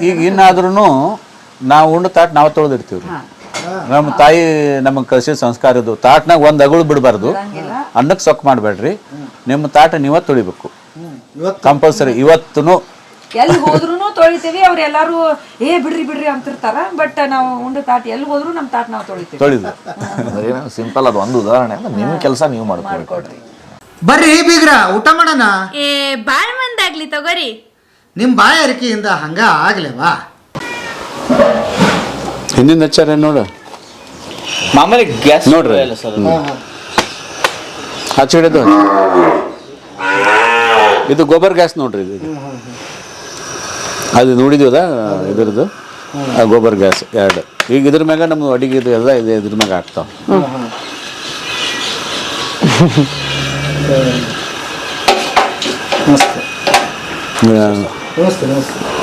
ಈಗ ಇನ್ನಾದ್ರೂ ನಾವು ಉಂಡು ತಾಟ್ ನಾವು ತೊಳೆದಿರ್ತೀವ್ರಿ. ನಮ್ಮ ತಾಯಿ ನಮಗೆ ಕಲಿಸಿದ ಸಂಸ್ಕಾರ ಇದು. ತಾಟ್ನಾಗ ಒಂದು ಅಗಳು ಬಿಡಬಾರ್ದು, ಅನ್ನಕ್ಕೆ ಸೊಕ್ಕ ಮಾಡಬೇಡ್ರಿ, ನಿಮ್ಮ ತಾಟ ನೀವ ತೊಳಿಬೇಕು ಕಂಪಲ್ಸರಿ. ಇವತ್ತು ಎಲ್ಲಿ ಹೋದ್ರು ತೊಳಿತೀವಿ, ಅವ್ರು ಎಲ್ಲಾರು ಬಿಡ್ರಿ ಬಿಡ್ರಿ ಅಂತಿರ್ತಾರ. ಬಟ್ ನಾವು ಉಂಡು ತಾಟ್ ಎಲ್ಲಿ ಹೋದ್ರು ನಮ್ಮ ತಾಟ್ ನಾವು ತೊಳಿದು ಸಿಂಪಲ್. ಅದು ಒಂದು ಉದಾಹರಣೆ. ನಿಮ್ಮ ಕೆಲಸ ನೀವು ಮಾಡ್ಕೊಡ್ರಿ. ಬರ್ರಿ ಬೀಗ್ರ, ಊಟ ಮಾಡೋಣ. ಬಾಳ್ ಮಂದಾಗ್ಲಿ ತಗೋರಿ. ನಿಮ್ ಬಾಯ ಅರಿಕೆಯಿಂದ ಹಂಗ ಆಗ್ಲೇವಾ? ಹಿಂದಿನ ಹಚ್ಚಾರ ನೋಡ ಮಾಮೂಲಿ ಗ್ಯಾಸ್ ನೋಡ್ರಿ, ಹಚ್ಚಿಡೋದು ಇದು ಗೊಬ್ಬರ ಗ್ಯಾಸ್ ನೋಡ್ರಿ. ಇದು ಅದು ನೋಡಿದ್ವದ ಇದ್ರದ್ದು ಗೊಬ್ಬರ ಗ್ಯಾಸ್ ಎರಡು. ಈಗ ಇದ್ರ ಮ್ಯಾಗ ನಮ್ದು ಅಡಿಗೆ ಇದು ಎಲ್ಲ ಇದೆ, ಇದ್ರ ಮ್ಯಾಗ ಆಗ್ತಾವ.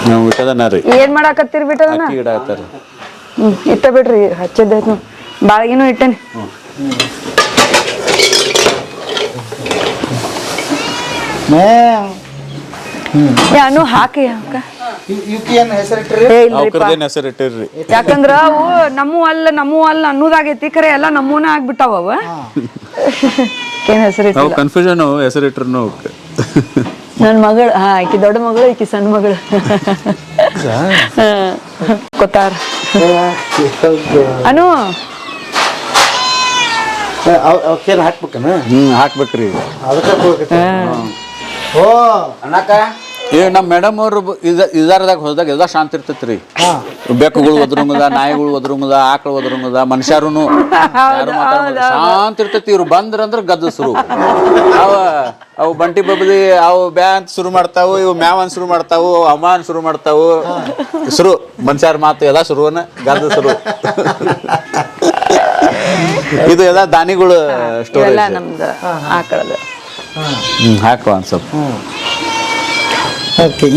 ನಾವು ಬಿಟ್ಟದನ ರೀ. ಏನ್ ಮಾಡಾಕತ್ತೀರಿ ಬಿಟ್ಟದನ? ಅಕ್ಕಿ ಗಿಡ ಹಾಕ್ತಾರ. ಇಟ್ಟ ಬಿಡ್ರಿ, ಹಚ್ಚದೈತ್ ಬಾಳಗಿನೂ ಇಟ್ಟೇನಿ. ಯಾನು ಹಾಕಿ ಹೆಸರಿಟ್ಟಿರ್ರಿ. ಯಾಕಂದ್ರ ಅವು ನಮ್ಮೂ ಅಲ್ಲ ಅನ್ನೋದಾಗೈತಿ. ಖರೆ ಎಲ್ಲ ನಮ್ಮೂನ ಆಗ್ಬಿಟ್ಟಾವ ಅವ. ಏನ್ ಹೆಸರಿಟ್ಟು ಕನ್ಫ್ಯೂಷನ್ ಹೆಸರಿಟ್ರು. ನನ್ ಮಗಳು, ಈಕಿ ದೊಡ್ಡ ಮಗಳು, ಈಕಿ ಸಣ್ಣ ಮಗಳು ಗೊತ್ತಾರ. ಅನು ಹಾಕ್ಬೇಕ್ರಿ. ನಮ್ಮ ಮೇಡಮ್ ಅವ್ರು ಇದಾರದಾಗ ಹೋದಾಗ ಎಲ್ಲ ಶಾಂತಿ ಇರ್ತೈತ್ರಿ. ಬೆಕ್ಕುಗಳು ಒದ್ರಂಗದ, ನಾಯಿಗಳು ಒದ್ರಂಗದ, ಆಕಳು ಒದ್ರಂಗದ, ಮನುಷ್ಯರು ಶಾಂತಿ ಇರ್ತೈತಿ. ಇವ್ರು ಬಂದ್ರಂದ್ರ ಗದ್ದಸ್ರು. ಅವು ಬಂಟಿ ಬಬ್ಬಲಿ ಅವು ಬ್ಯಾ ಅಂತ ಶುರು ಮಾಡ್ತಾವು, ಇವು ಮ್ಯಾವ್ ಅಂತ ಶುರು ಮಾಡ್ತಾವು, ಅಮ್ಮಾನ್ ಶುರು ಮಾಡ್ತಾವು. ಶುರು ಮನುಷ್ಯರ ಮಾತು ಎಲ್ಲ ಶುರುವನ ಗದ್ದಸ್ರು. ಇದು ಎಲ್ಲ ದಾನಿಗಳು ಸ್ಟೋರಿ. ನಮ್ದು ಆಕಳದ ಹಾಕುವ ಒಂದ್ ಸ್ವಲ್ಪ.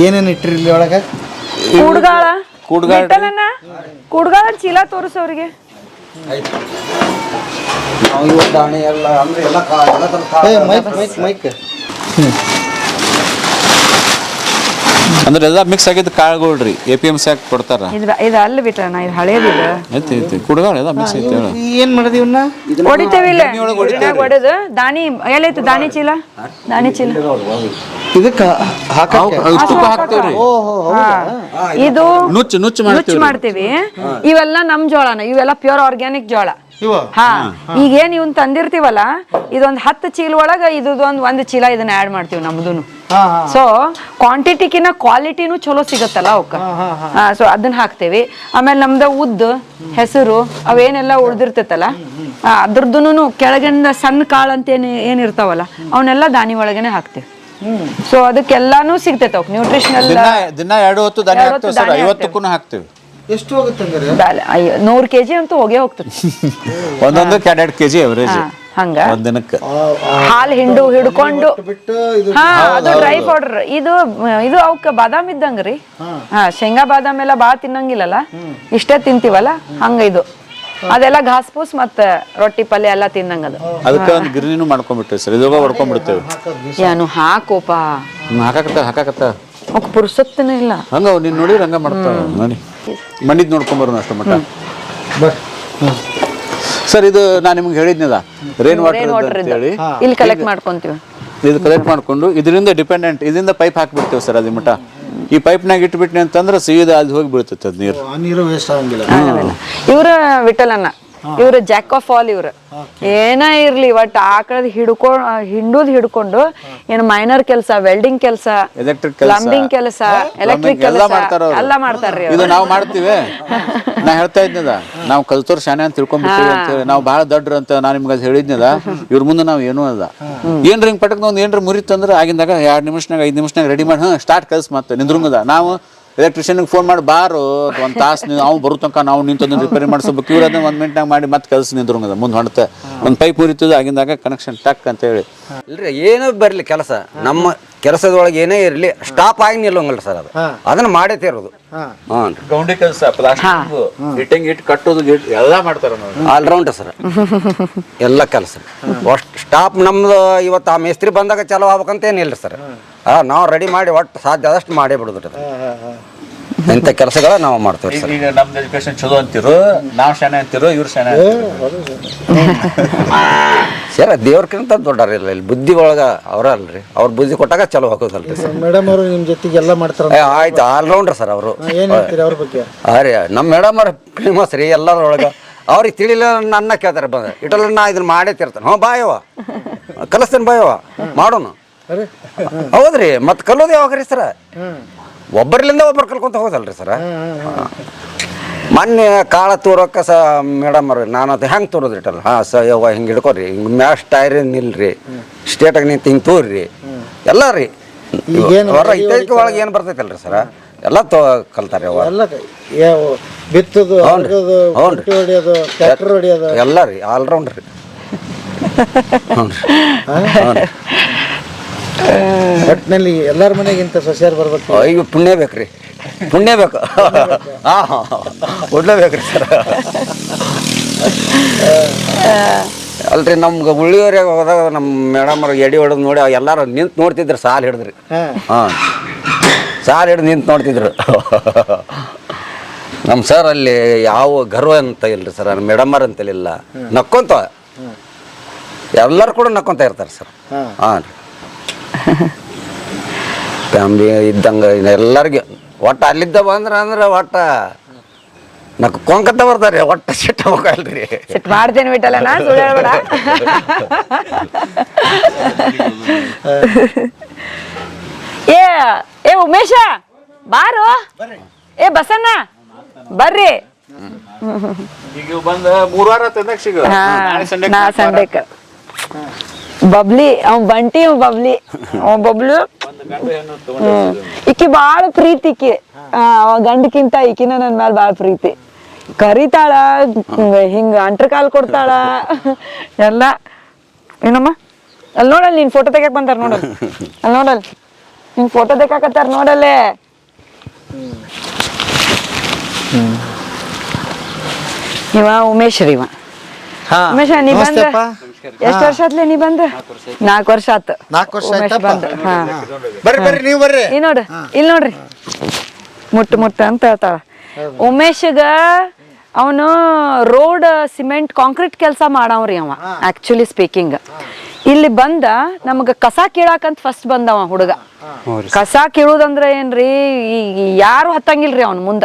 ಏನೇನು ಇಟ್ಟಿರಿ ಇಲ್ಲಿ ಒಳಗ? ಕೂಡ್ಗಾಳ ಚೀಲ ತೋರಿಸೋರಿಗೆ. ಅಂದ್ರೆ ಎಲ್ಲ ಮಿಕ್ಸ್ ಆಗಿದ್ದ ಕಾಳುಗಳ್ರಿ. APMC ಹಾಕಿ ಕೊಡ್ತಾರ. ಇದು ಅಲ್ಲಿ ಬಿಟ್ಟಣ, ಇದು ಹಳೇದಿದೆ. ಐತಿ ಕುಡ್ಗಾಳ ಎಲ್ಲ ಮಿಕ್ಸ್ ಐತಿ. ಏನ್ ಮಾಡಿದ್ವಿ ಇವನ್ನ? ಹೊಡಿತೇವಿ ಇಲ್ಲ ಹೊಡೆದು. ದಾನಿ ಎಲ್ಲೈತಿ? ದಾನಿ ಚೀಲ ಇದಕ್ಕ ತುಪ್ಪ ಹಾಕ್ತೇವ್ರಿ. ಇದು ನುಚ್ಚು ಮಾಡ್ತೇವಿ. ಇವೆಲ್ಲ ನಮ್ ಜೋಳನ, ಇವೆಲ್ಲ ಪ್ಯೂರ್ ಆರ್ಗ್ಯಾನಿಕ್ ಜೋಳ. ಈಗೇನ್ ಇವನ್ ತಂದಿರ್ತೀವಲ್ಲ, ಇದೊಂದ್ 10 ಚೀಲ ಒಳಗ ಇದೊಂದ್ ಚೀಲ ಇದನ್ನ ಆಡ್ ಮಾಡ್ತೀವಿ ನಮ್ದುನು. ಸೊ ಕ್ವಾಂಟಿಟಿಕಿನ ಕ್ವಾಲಿಟಿನೂ ಚಲೋ ಸಿಗತ್ತಲ್ಲ ಅವಕ್ಕ. ಸೊ ಅದನ್ನ ಹಾಕ್ತೇವಿ. ಆಮೇಲೆ ನಮ್ದ ಉದ್ದು, ಹೆಸರು ಅವೇನೆಲ್ಲ ಉಳ್ದಿರ್ತೈತಲ್ಲ, ಅದ್ರದ್ದು ಕೆಳಗಿಂದ ಸಣ್ಣ ಕಾಳು ಅಂತ ಏನಿರ್ತಾವಲ್ಲ ಅವನ್ನೆಲ್ಲ ದಾನಿ ಒಳಗನೆ ಹಾಕ್ತೇವಿ. ಸೊ ಅದಕ್ಕೆಲ್ಲಾನು ಸಿಗ್ತೈತೆ ಅವಕ್ ನ್ಯೂಟ್ರಿಷನಲ್. ದಿನ 2 ಹೊತ್ತು ದಾನಿ ಹಾಕ್ತೇವೆ ಸರ್. 50ಕ್ಕೂ ಹಾಕ್ತೇವೆ. ಎಷ್ಟು ಹೋಗುತ್ತೆ? 100 kg ಅಂತೂ ಹೋಗೇ ಹೋಗ್ತದೆ. ಒಂದೊಂದು 2 kg ಅವರೇಜ್ ಹಂಗ ಒಂದಿನಕ್ಕೆ. ಹಾಲು ಹಿಡ್ಕೊಂಡು ಅದು ಡ್ರೈ ಪೌಡರ್. ಇದು ಅವಕ್ಕ ಬಾದಾಮ್ ಇದ್ದಂಗ್ರಿ. ಶೇಂಗಾ ಬಾದಾಮ್ ಎಲ್ಲ ಬಾಳ ತಿನ್ನಂಗಿಲ್ಲಲ್ಲ, ಇಷ್ಟೇ ತಿಂತೀವಲ್ಲ ಹಂಗ. ಇದು ಅದೆಲ್ಲ ಘಾಸ್ ಪೂಸ್ ಮತ್ತ ರೊಟ್ಟಿ ಪಲ್ಯ ಎಲ್ಲ ತಿನ್ನಂಗ. ಅದು ಅದಕ್ಕೆ ಒಂದು ಗಿರ್ನಿನೂ ಮಾಡ್ಕೊಂಡ್ಬಿಟ್ಟೇವೆ ಸರ್. ಇದಾಗ ಹೊಡ್ಕೊಂಡ್ಬಿಡ್ತೇವೆ. ಏನು ಹಾಕೋಪ ಹಾಕಕತ್ತ ಅವಕ್ ಪುರ್ಸೊತ್ತನೇ ಇಲ್ಲ. ಹಂಗ ನೀನ್ ನೋಡಿ ಹಂಗ ಮಾಡ್ತಾವ. ನೋಡಿ ಮಣ್ಣಿದ್ ನೋಡ್ಕೊಂಬರೋಣ ಅಷ್ಟು ಮಟ್ಟ. ಸರ್ ಇದು ನಾನು ನಿಮ್ಗೆ ಹೇಳಿದ್ನಲ್ಲ, ರೈನ್ ವಾಟರ್ ಅಂತ ಹೇಳಿ ಇಲ್ಲಿ ಕಲೆಕ್ಟ್ ಮಾಡ್ಕೊಂತೀವಿ. ಇದು ಕಲೆಕ್ಟ್ ಮಾಡ್ಕೊಂಡು ಇದರಿಂದ ಡಿಪೆಂಡೆಂಟ್, ಇದರಿಂದ ಪೈಪ್ ಹಾಕ್ಬಿಡ್ತೇವೆ ಸರ್. ಅದ ಮಟ್ಟ ಈ ಪೈಪ್ನಾಗ ಇಟ್ಬಿಟ್ನಿ ಅಂತಂದ್ರೆ ಸೀದಾ ಅಲ್ಲಿ ಹೋಗಿ ಬೀಳ್ತೈತೆ ಅದು ನೀರು ವೇಸ್ಟ್ ಆಗಂಗಿಲ್ಲ. ಇವ್ರ ವಿಠಲನ್ನ, ಇವ್ರ ಜಾಕ್ ಆಫ್ ಆಲ್. ಇವ್ರ ಏನ ಇರ್ಲಿ ಒಟ್ಟು ಆಕಳದ ಹಿಡ್ಕೊಂಡು ಏನು ಮೈನರ್ ಕೆಲಸ, ವೆಲ್ಡಿಂಗ್ ಕೆಲಸ, ಪ್ಲಂಬಿಂಗ್ ಕೆಲಸ, ಎಲೆಕ್ಟ್ರಿಕ್ ಕೆಲಸ ಎಲ್ಲ ಮಾಡ್ತಾರ್ರಿ. ಇದು ನಾವು ಮಾಡ್ತೀವಿ. ನಾ ಹೇಳ್ತಾ ಇದ್ನದ, ನಾವು ಕಲ್ತೋರ್ ಶಾನೆ ಅಂತ ತಿಳ್ಕೊಂಡ್ಬಿಟ್ಟಿವಿ ಅಂತ ಹೇಳಿ. ನಾವು ಬಹಳ ದೊಡ್ಡ್ರ ಅಂತ ನಾನು ನಿಮ್ಗೆ ಅದು ಹೇಳಿದ್ನದ. ಇವ್ರ ಮುಂದೆ ನಾವು ಏನೂ ಅದ. ಏನ್ರ ಹಿಂಗ್ ಪಟಕ್ ಒಂದು ಏನ್ರ ಮುರಿತಂದ್ರೆ ಆಗಿಂದಾಗ 2 ನಿಮಿಷನಾಗ 5 ನಿಮಿಷನಾಗ ರೆಡಿ ಮಾಡಿ ಸ್ಟಾರ್ಟ್ ಕಲ್ಸ್ ಮತ್ತೆ ನಿಂದ್ರಂಗದ. ನಾವು ಎಲೆಕ್ಟ್ರಿಷಿಯನ್ಗೆ ಫೋನ್ ಮಾಡಿ ಬಾರು ಒಂದು ತಾಸು ಅವ್ನು ಬರೋ ತನಕ ನಾವು ನಿಂತಂದು ರಿಪೇರಿ ಮಾಡಿಸ್ಬೇಕು. ಇವ್ರು ಅದನ್ನ 1 ಮಿನಿಟ್ನಾಗ ಮಾಡಿ ಮತ್ತೆ ಕಲ್ಸಿ ನಿಂದ್ರಂಗದ. ಮುಂದೆ ಹೊಡ್ತೆ ಒಂದು ಪೈಪ್ ಮುರಿತದ, ಆಗಿಂದಾಗ ಕನೆಕ್ಷನ್ ಟಕ್ ಅಂತ ಹೇಳಿ. ಇಲ್ರಿ ಏನೋ ಬರಲಿ ಕೆಲಸ ನಮ್ಮ ಕೆಲಸದೊಳಗೆ ಏನೇ ಇರಲಿ ಸ್ಟಾಪ್ ಆಗಿ ನಿಲ್ಲಂಗಿಲ್ಲ ಸರ್ ಅದು ಅದನ್ನ ಮಾಡೇ ತೀರೋದು. ಹ್ಞೂ ಗೌಂಡಿ ಕೆಲಸ, ಪ್ಲಾಸ್ಟಿಕ್ ಇಟ್ಟಂಗ್ ಇಟ್ಟು ಕಟ್ಟೋದು ಎಲ್ಲ ಮಾಡ್ತಾರ ಆಲ್ರೌಂಡ್ ಸರ್ ಎಲ್ಲ ಕೆಲಸ. ಅಷ್ಟು ಸ್ಟಾಪ್ ನಮ್ದು ಇವತ್ತು ಆ ಮೇಸ್ತ್ರಿ ಬಂದಾಗ ಚಾಲೂ ಆಗ್ಬೇಕಂತ ಏನಿಲ್ಲ ಸರ್. ನಾವು ರೆಡಿ ಮಾಡಿ ಒಟ್ಟು ಸಾಧ್ಯ ಆದಷ್ಟು ಮಾಡೇ ಬಿಡೋದು. ಇಂಥ ಕೆಲಸಗಳ ನಾವು ಮಾಡ್ತೇವೆ ಸರ್. ಈಗ ನಮ್ದು ಎಜುಕೇಶನ್ ಚಲೋ ಅಂತಿರು, ನಾವ್ ಶಾನೆ ಅಂತಿರು, ಇವ್ರು ಶಾನೆ ಅಂತಿರು. ಸರ್ ದೇವ್ರಕ್ಕಿಂತ ದೊಡ್ಡವ್ರಿಲ್ಲ ಇಲ್ಲಿ ಬುದ್ಧಿ ಒಳಗ ಅವ್ರ ಅಲ್ರಿ, ಅವ್ರ ಬುದ್ಧಿ ಕೊಟ್ಟಾಗ ಚಲೋ ಹೋಗೋದಲ್ರಿ ಸರ್. ಮೇಡಮ್ ಅವರು ನಿಮ್ಮ ಜೊತೆಗೆ ಎಲ್ಲ ಮಾಡ್ತಾರ? ಆಯ್ತು, ಆಲ್ರೌಂಡರ್ ಸರ್ ಅವರು. ಏನ್ ಹೇಳ್ತೀರಿ ಅವ್ರ ಬಗ್ಗೆ? ಅರೆ ನಮ್ಮ ಮೇಡಮ್ ಅವ್ರ ಫೇಮಸ್ ರೀ ಎಲ್ಲರೊಳಗೆ. ಅವ್ರಿಗೆ ತಿಳಿಲಿಲ್ಲ ನನ್ನ ಕೇಳ್ತಾರೆ ಬಂದ ಇಟಲ್ಲ ನಾ ಇದನ್ನ ಮಾಡೇ ತಿರ್ತಾನೆ. ಹ್ಞೂ ಬಾಯವ್ವ ಕಲಿಸ್ತೇನೆ ಬಾಯವ್ವ ಮಾಡೋನು. ಹೌದ್ರಿ, ಮತ್ತೆ ಕಲೋದು ಯಾವಾಗ ರೀ ಸರ? ಒಬ್ಬರಿಂದ ಒಬ್ಬರು ಕಲ್ಕೊಂತ ಹೋಗೋದಲ್ರಿ ಸರ. ಮೊನ್ನೆ ಕಾಳ ತೂರಕ್ಕೆ ಮೇಡಮ್ ಅವ್ರಿ ನಾನು ಅದು ಹೆಂಗೆ ತೋರೋದ್ರಿ ಇಟ್ಟಲ್ಲ. ಯವ್ವ ಹಿಂಗೆ ಹಿಡ್ಕೊರಿ, ಹಿಂಗೆ ಮ್ಯಾಶ್ ಟೈರ್ ನಿಲ್ರಿ, ಸ್ಟೇಟಾಗಿ ನಿಂತು ಹಿಂಗೆ ತೋರ್ರಿ ಎಲ್ಲ ರೀ. ಹೊರ ಇತ್ತೀಚೆಗೆ ಒಳಗೆ ಏನು ಬರ್ತೈತಲ್ರಿ ಸರ, ಎಲ್ಲ ಕಲ್ತಾರೆ ಅವ ಎಲ್ಲ ಬಿತ್ತದು, ಹೊಡಿಯೋದು, ಟ್ರ್ಯಾಕ್ಟರ್ ಹೊಡಿಯೋದು ಎಲ್ಲ ರೀ, ಆಲ್ರೌಂಡರ್ ರೀ. ಒಟ್ಟಿನಲ್ಲಿ ಎಲ್ಲರ ಮನೆಗೆ ಇಂಥ ಸೊಸೆಯರು ಬರ್ಬೇಕು. ಈಗ ಪುಣ್ಯ ಬೇಕ್ರಿ, ಪುಣ್ಯ ಬೇಕು. ಕೊಡ್ಲೇಬೇಕ್ರಿ ಸರ್. ಅಲ್ರಿ ನಮ್ಗೆ ಉಳ್ಳಿಯವರಿಗೆ ಹೋದಾಗ ನಮ್ಮ ಮೇಡಮ್ ಅವ್ರಿಗೆ ಎಡಿ ಹೊಡೆದು ನೋಡಿ ಎಲ್ಲರೂ ನಿಂತು ನೋಡ್ತಿದ್ರು, ಸಾಲು ಹಿಡಿದ್ರಿ. ಸಾಲು ಹಿಡಿದು ನಿಂತು ನೋಡ್ತಿದ್ರು. ನಮ್ಮ ಸರ್ ಅಲ್ಲಿ ಯಾವ ಗರ್ವ ಅಂತ ಇಲ್ರಿ ಸರ್, ಮೇಡಮ್ಮರ್ ಅಂತಲಿಲ್ಲ, ನಕ್ಕೊಂತ ಎಲ್ಲರೂ ಕೂಡ ನಕ್ಕೊಂತ ಇರ್ತಾರೆ ಸರ್. ಹಾಂ ರೀ, ಫ್ಯಾಮ್ಲಿ ಇದ್ದಂಗೆ ಎಲ್ಲರಿಗೆ ಒಟ್ಟು ಅಲ್ಲಿದ್ದ ಅಂದ್ರೆ ಒಟ್ಟು ನಕ್ಕೊಂಕತ್ತ ಬರ್ತಾರೆ. ಒಟ್ಟು ಸಿಟ್ಟ ಹೋಗಲ್ರಿ. ಸಿಟ್ಟು ಮಾಡ್ತೇನೆ ಬಿಟ್ಟಲ್ಲ ನಾ, ಸುಳ್ಳು ಹೇಳ್ಬೇಡ. ಏ ಉಮೇಶ ಬಾರು, ಏ ಬಸಣ್ಣ ಬರ್ರಿ. ಈಗ ಬಂದ 3 ವಾರ ತಂದಾಗ ಸಿಗ ನಾ ಸಂಡೆಕ ಬಬ್ಲಿ ಅವ್ ಬಂಟಿ, ಅವ್ ಬಬ್ಲಿ, ಅವ್ ಬಬ್ಲು. ಈಕಿ ಬಾಳ ಪ್ರೀತಿ, ಈಕಿ ಗಂಡಕ್ಕಿಂತ ಈಕಿನ ನನ್ ಮ್ಯಾಲ ಬಾಳ ಪ್ರೀತಿ. ಕರಿತಾಳ, ಹಿಂಗ ಅಂಟ್ರ ಕಾಲ್ ಕೊಡ್ತಾಳ ಎಲ್ಲ. ಏನಮ್ಮ ಅಲ್ಲಿ ನೋಡಲ್, ನೀನ್ ಫೋಟೋ ತೆಗಿಯಕ್ ಬಂತಾರ ನೋಡಲ್, ಅಲ್ಲಿ ನೋಡಲ್ ನಿನ್ ಫೋಟೋ ತೆಗಿಯಾಕತ್ತಾರ ನೋಡಲ್ಲೇ. ಇವ ಉಮೇಶ್ ರೀ. ಇವ ಉಮೇಶ, ನೀ ಬಂದ ಎಷ್ಟು ವರ್ಷ ಆತ್ಲೆ? ನೀ ಬಂದ 4 ವರ್ಷ ಆತು. 4 ವರ್ಷ ಉಮೇಶ್ ಬಂದ. ಹಾ ಬರ್ರಿ ನೀವು ಬರ್ರಿ. ಈ ನೋಡ್ರಿ, ಇಲ್ಲಿ ನೋಡ್ರಿ, ಮುಟ್ಟ ಅಂತ ಹೇಳ್ತಾಳ. ಉಮೇಶ್ಗ ಅವನು ರೋಡ್ ಸಿಮೆಂಟ್ ಕಾಂಕ್ರೀಟ್ ಕೆಲಸ ಮಾಡವ್ರಿ ಅವ. ಆಕ್ಚುಲಿ ಸ್ಪೀಕಿಂಗ್ ಇಲ್ಲಿ ಬಂದ ನಮಗ ಕಸ ಕೀಳಾಕಂತ ಫಸ್ಟ್ ಬಂದವ ಹುಡುಗ. ಕಸ ಕೀಳುದಂದ್ರ ಏನ್ರಿ, ಯಾರು ಹತ್ತಂಗಿಲ್ರಿ ಅವನ್ ಮುಂದ.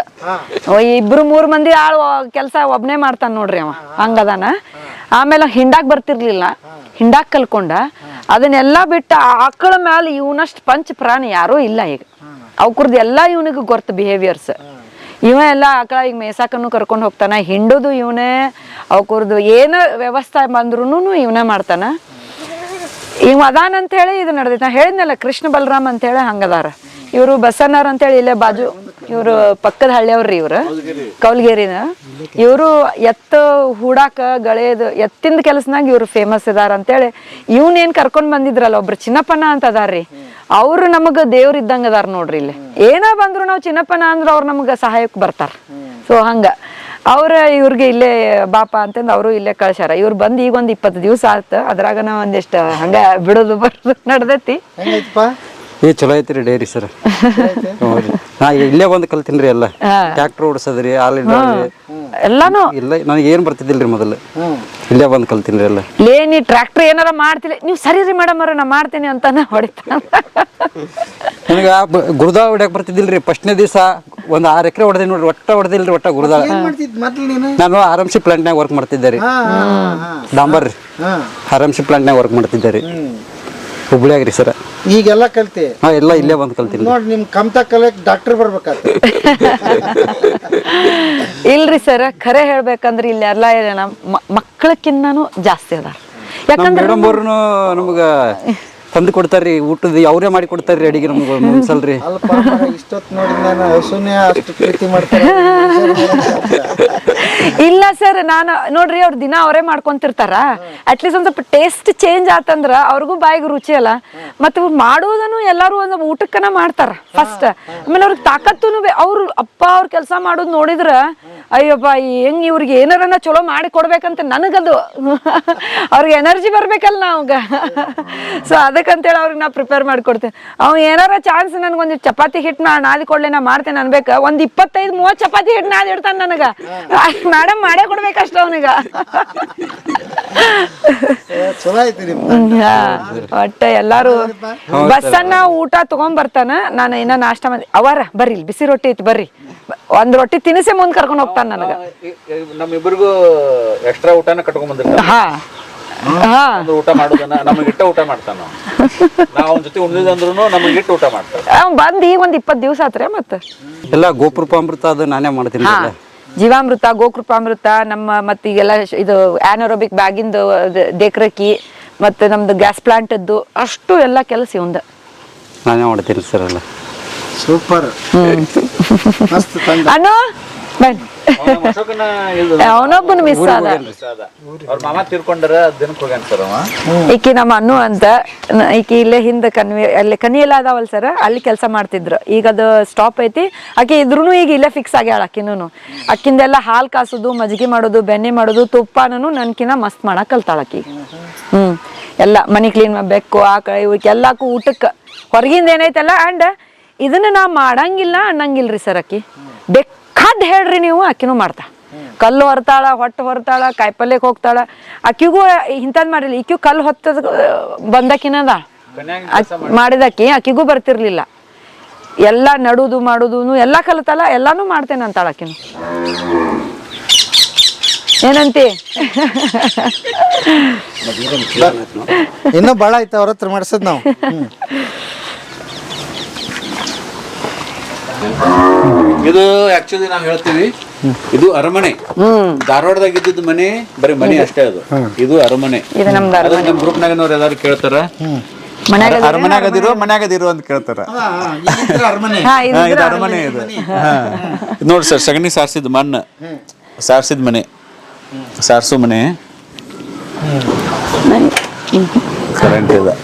2-3 ಮಂದಿ ಆಳು ಕೆಲ್ಸ ಒಬ್ನೇ ಮಾಡ್ತಾನ ನೋಡ್ರಿ ಅವ, ಹಂಗದಾನ. ಆಮೇಲೆ ಹಿಂಡಾಕ್ ಬರ್ತಿರ್ಲಿಲ್ಲ, ಹಿಂಡಾಕ್ ಕಲ್ಕೊಂಡ. ಅದನ್ನೆಲ್ಲಾ ಬಿಟ್ಟ ಆಕಳ ಮ್ಯಾಲ ಇವನಷ್ಟು ಪಂಚ ಪ್ರಾಣಿ ಯಾರೂ ಇಲ್ಲ ಈಗ. ಅವ್ಕುರ್ದು ಎಲ್ಲಾ ಇವನಿಗೆ ಗೊತ್ತ ಬಿಹೇವಿಯರ್ಸ್. ಇವ ಎಲ್ಲ ಆಕಳ ಈಗ ಮೇಸಾಕನ್ನು ಕರ್ಕೊಂಡು ಹೋಗ್ತಾನ, ಹಿಂಡುದು ಇವನೇ, ಅವ್ಕುರ್ದು ಏನ ವ್ಯವಸ್ಥೆ ಬಂದ್ರೂನು ಇವನೇ ಮಾಡ್ತಾನ. ಇವ್ ಅದಾನ ಅಂತ ಹೇಳಿ ಇದು ನಡೆದೈತಿ. ನಾ ಹೇಳಿದ್ನಲ್ಲ ಕೃಷ್ಣ ಬಲರಾಮ್ ಅಂತ ಹೇಳಿ ಹಂಗದಾರ. ಇವರು ಬಸನ್ನಾರ್ ಅಂತೇಳಿ ಇಲ್ಲೇ ಬಾಜು, ಇವ್ರು ಪಕ್ಕದ ಹಳ್ಳಿಯವ್ರಿ, ಇವ್ರು ಕೌಲ್ಗೇರಿನ. ಇವರು ಎತ್ತ ಹೂಡಾಕ ಗಳೆದು ಎತ್ತಿಂದ ಕೆಲಸನಾಗ ಇವ್ರು ಫೇಮಸ್ ಇದಾರ ಅಂತೇಳಿ ಇವ್ನೇನ್ ಕರ್ಕೊಂಡ್ ಬಂದಿದ್ರಲ್ಲ ಒಬ್ರು ಚಿನ್ನಪ್ಪನ ಅಂತ ಅದಾರ್ರಿ. ಅವ್ರು ನಮಗ ದೇವ್ರ ಇದ್ದಂಗ ಅದಾರ ನೋಡ್ರಿ. ಇಲ್ಲಿ ಏನ ಬಂದ್ರು ನಾವು ಚಿನ್ನಪ್ಪನ ಅಂದ್ರ ಅವ್ರು ನಮಗ ಸಹಾಯಕ್ಕೆ ಬರ್ತಾರ. ಸೊ ಹಂಗ ಅವ್ರ ಇವ್ರಿಗೆ ಇಲ್ಲೇ ಬಾಪ ಅಂತಂದು ಅವರು ಇಲ್ಲೇ ಕಳ್ಸ್ಯಾರ. ಇವ್ರು ಬಂದು ಈಗ ಒಂದು 20 ದಿವಸ ಆತ. ಅದ್ರಾಗ ನಾವ್ ಒಂದಿಷ್ಟ ಹಂಗ ಬಿಡೋದು ಬರೋದು ನಡ್ದೈತಿ. ಏ ಚಲೋ ಐತ್ರಿ ಡೈರಿ ಸರ್. ನಾ ಇಲ್ಲೇ ಬಂದ್ ಕಲ್ತೀನಿ ರೀ ಎಲ್ಲ. ಟ್ರ್ಯಾಕ್ಟರ್ ಓಡಿಸೋದ್ರಿ, ಎಲ್ಲಾನು ಇಲ್ಲ ನನಗೆ ಏನ್ ಬರ್ತಿದ್ದಿಲ್ರಿ ಮೊದಲು. ಇಲ್ಲೇ ಬಂದ್ ಕಲ್ತೀನಿ ಎಲ್ಲ. ಲೇ ನೀ ಟ್ರ್ಯಾಕ್ಟರ್ ಏನಾರ ಮಾಡ್ತಿಲ್ಲ ನೀವು, ಸರಿ ರೀ ಮೇಡಮ್ ಅವ್ರ ನಾ ಮಾಡ್ತೀನಿ ಅಂತಾನ ಹೊಡಿತಾನ. ನನಗ ಗುರುದಾಳ ಹೊಡ್ಯಾಕ್ ಬರ್ತಿದ್ದಿಲ್ರಿ. ಫಸ್ಟ್ನೇ ದಿವಸ ಒಂದ್ 6 ಎಕರೆ ಹೊಡೆದಿ ನೋಡ್ರಿ, ಒಟ್ಟ ಹೊಡೆದಿಲ್ರಿ. ಒಟ್ಟ ಗುರುದಾಳ ನಾನು RMC ಪ್ಲಾಂಟ್ನಾಗ ವರ್ಕ್ ಮಾಡ್ತಿದ್ದೆ ರೀ. ಡಾಂಬರ್ ರೀ, RMC ಪ್ಲಾಂಟ್ನಾಗ ವರ್ಕ್ ಮಾಡ್ತಿದ್ದೆ ರೀ, ಹುಬ್ಳಿಯಾಗ್ರಿ ಸರ್. ಈಗೆಲ್ಲ ಕಲ್ತಿ? ಹಾ, ಎಲ್ಲ ಇಲ್ಲೇ ಬಂದ್ ಕಲ್ತೀನಿ ನೋಡಿ. ನಿಮ್ ಕಮ್ತಾ ಕಲಿಯಕ್ ಡಾಕ್ಟರ್ ಬರ್ಬೇಕಾತ. ಇಲ್ರಿ ಸರ್, ಖರೆ ಹೇಳ್ಬೇಕಂದ್ರೆ ಇಲ್ಲಿ ಎಲ್ಲ ಮಕ್ಕಳಕ್ಕಿಂತಾನು ಜಾಸ್ತಿ ಅದಾರ. ಯಾಕಂದ್ರೆ ಮೇಡಮ್ ಅವ್ರು ನಮ್ಗ ತಂದು ಕೊಡ್ತಾರ್ರಿ ಊಟದ ಅವರೇ ಮಾಡಿ ಕೊಡ್ತಾರ್ರಿ ಅಡಿಗೆ ನಮ್ಗೆ ಮುನ್ಸಲ್ರಿ. ಅಲ್ಪ ಇಷ್ಟೊತ್ತು ನೋಡಿ ನಾನು ಹಸುನೇ ಅಷ್ಟು ಪ್ರೀತಿ ಮಾಡ್ತಾರೆ. ಇಲ್ಲ ಸರ್, ನಾನು ನೋಡ್ರಿ ಅವ್ರ ದಿನ ಅವರೇ ಮಾಡ್ಕೊಂತಿರ್ತಾರ. ಅಟ್ಲೀಸ್ಟ್ ಒಂದ್ ಸ್ವಲ್ಪ ಟೇಸ್ಟ್ ಚೇಂಜ್ ಆತಂದ್ರ ಅವ್ರಿಗೂ ಬಾಯಿಗೆ ರುಚಿ ಅಲ್ಲ. ಮತ್ತೆ ಮಾಡೋದನ್ನು ಎಲ್ಲಾರು ಒಂದು ಊಟಕ್ಕನ ಮಾಡ್ತಾರ ಫಸ್ಟ್. ಆಮೇಲೆ ಅವ್ರಿಗೆ ತಾಕತ್ತೂ ಅವ್ರು ಅಪ್ಪ ಅವ್ರ ಕೆಲಸ ಮಾಡೋದು ನೋಡಿದ್ರ ಅಯ್ಯಪ್ಪ ಹೆಂಗ್ ಇವ್ರಿಗೆ ಏನಾರನ್ನ ಚಲೋ ಮಾಡಿ ಕೊಡ್ಬೇಕಂತ ನನಗದು ಅವ್ರಿಗೆ ಎನರ್ಜಿ ಬರ್ಬೇಕಲ್ಲ ನಾವ್ಗ. ಸೊ ಅದಕ್ಕಂತೇಳಿ ಅವ್ರಿಗೆ ನಾ ಪ್ರಿಪೇರ್ ಮಾಡ್ಕೊಡ್ತೇನೆ. ಅವ್ ಏನಾರ ಚಾನ್ಸ್ ನನ್ಗೊಂದು ಚಪಾತಿ ಹಿಟ್ಟು ನಾದಿ ಕೊಡ್ಲಿ ನಾ ಮಾಡ್ತೇನೆ ಅನ್ಬೇಕ, ಒಂದ್ 25-30 ಚಪಾತಿ ಹಿಟ್ಟು ನಾದಿ ಇಡ್ತಾನ ನನಗ. ಮೇಡಮ್ ಮಾಡೇ ಕೊಡ್ಬೇಕಷ್ಟ ಅವನಿಗ. ಚಲೋ ಐತಿ ಒಟ್ಟ ಎಲ್ಲಾರು ಬಸ್ಸನ್ನ ಊಟ ತಗೊಂಡ್ ಬರ್ತಾನ. ನಾನು ಇನ್ನ ನಾಷ್ಟ ಮಾಡಿ ಅವರ ಬರ್ರಿ ಇಲ್ಲಿ ಬಿಸಿ ರೊಟ್ಟಿ ಐತಿ ಬರ್ರಿ, ಒಂದ್ ರೊಟ್ಟಿ ತಿನಿಸೆ ಮುಂದ್ ಕರ್ಕೊಂಡ್ ಹೋಗ್ತಾನ ನನಗ. ನಮ್ಮಿಬ್ಬರಿಗೂ ಎಕ್ಸ್ಟ್ರಾ ಊಟನ ಕಟ್ಕೊಂಡ್ ಬಂದಿರ್ತಾನೆ. ಊಟ ಮಾಡೋದನ್ನ ನಮಗೆ ಇಟ್ಟ ಊಟ ಮಾಡ್ತಾನ. ನಾವು ಅವನ ಜೊತೆ ಉಳಿದಂದ್ರು ನಮಗೆ ಇಟ್ಟು ಊಟ ಮಾಡ್ತಾನೆ. ಬಂದ್ ಈಗ ಒಂದ್ 20 ದಿವಸ ಆತ್ರೆ. ಮತ್ತ ಎಲ್ಲ ಗೋಕೃಪಾಮೃತ ಅದು ನಾನೇ ಮಾಡ್ತೀನಿ. ಜೀವಾಮೃತ, ಗೋಕೃಪಾಮೃತ, ನಮ್ಮ ಮತ್ತ ಈಗೆಲ್ಲ ಇದು ಆನರೋಬಿಕ್ ಬ್ಯಾಗಿಂದು ದೇಕ್ರಕ್ಕಿ, ಮತ್ತೆ ನಮ್ದು ಗ್ಯಾಸ್ ಪ್ಲಾಂಟ್ ಅದ್ದು ಅಷ್ಟು ಎಲ್ಲ ಕೆಲಸ ಇವಂದ ನಾನೇ ಮಾಡ್ತೀನಿ ಸರ್ ಎಲ್ಲ. ಸೂಪರ್. ಅನು ಬನ್ನಿ. ಅವನೊಬ್ಬನು ಮಿಸ್ ಆದ. ಅವ್ರ ಮಾಮ ತೀರ್ಕೊಂಡಾರ, ದಿನಕ್ಕೆ ಹೋಗ್ಯಾನ ಸರ್ ಅವ. ಈಕಿ ನಮ್ಮ ಅನ್ನು ಅಂತ, ಈಕಿ ಇಲ್ಲೇ ಹಿಂದ ಅಲ್ಲಿ ಕನಿ ಎಲ್ಲ ಅದಾವಲ್ ಸರ್, ಅಲ್ಲಿ ಕೆಲಸ ಮಾಡ್ತಿದ್ರು. ಈಗ ಅದು ಸ್ಟಾಪ್ ಐತಿ. ಆಕಿ ಇದ್ರೂ ಈಗ ಇಲ್ಲೇ ಫಿಕ್ಸ್ ಆಗ್ಯಾಳ. ಅಕ್ಕಿಂದೆಲ್ಲ ಹಾಲು ಕಾಸೋದು, ಮಜ್ಜಿಗೆ ಮಾಡೋದು, ಬೆಣ್ಣೆ ಮಾಡೋದು, ತುಪ್ಪನೂ ನನ್ಕಿನ ಮಸ್ತ್ ಮಾಡಕ್ ಕಲ್ತಾಳ ಆಕಿ. ಎಲ್ಲ ಮನಿ ಕ್ಲೀನ್ ಮಾಡ್ಬೇಕು, ಆಕಳ ಇವಕ್ಕೆಲ್ಲಕ್ಕೂ ಊಟಕ್ಕೆ ಹೊರಗಿಂದ ಏನೈತಲ್ಲ. ಅಂಡ್ ಇದನ್ನ ನಾ ಮಾಡಂಗಿಲ್ಲ ಅನ್ನಂಗಿಲ್ರಿ ಸರ್. ಆಕಿ ಬೇಕಾದ್ ಹೇಳ್ರಿ ನೀವು, ಆಕಿನೂ ಮಾಡ್ತಾ. ಕಲ್ಲು ಹೊರ್ತಾಳ, ಹೊಟ್ಟು ಹೊರ್ತಾಳ, ಕಾಯಿಪಲ್ಯಕ್ಕೆ ಹೋಗ್ತಾಳ. ಆಕಿಗೂ ಇಂಥದ್ ಮಾಡಿಲ್ಲ. ಈಕಿಗೂ ಕಲ್ಲು ಹೊತ್ತದ ಬಂದಕಿನದ ಮಾಡಿದಕಿ, ಆಕಿಗೂ ಬರ್ತಿರ್ಲಿಲ್ಲ. ಎಲ್ಲ ನಡುದು ಮಾಡುದು ಎಲ್ಲ ಕಲ್ತಾಳ, ಎಲ್ಲಾನು ಮಾಡ್ತೇನೆ ಅಂತಾಳ ಆಕಿನು. ಏನಂತಿ? ಇನ್ನೂ ಬಾಳ ಐತೆ ಅವ್ರ ಹತ್ರ ಮಾಡ್ಸದ್ ನಾವು. ಇದು ಆಕ್ಚುಲಿ ನಾವ್ ಹೇಳ್ತೀವಿ, ಇದು ಅರಮನೆ. ಧಾರವಾಡದಾಗ ಇದ್ದಿದ್ದು ಮನೆ, ಬರೀ ಮನೆ ಅಷ್ಟೇ ಅದು. ಇದು ಅರಮನೆ. ಇದು ನಮ್ದು ನಮ್ ಗ್ರೂಪ್ ನಾಗ ಎಲ್ಲಾರು ಕೇಳ್ತಾರ, ಅರಮನೆಗದಿರೋ ಮನ್ಯಾಗದಿರೋ ಅಂತ ಕೇಳ್ತಾರ. ಇದು ಅರಮನೆ. ಇದು ನೋಡಿ ಸರ್, ಸಗಣಿ ಸಾರಿಸಿದ ಮಣ್ಣು, ಸಾರಿಸಿದ ಮನೆ, ಸಾರಿಸೋ ಮನೆ. ಕರೆಂಟ್ ಇದೆ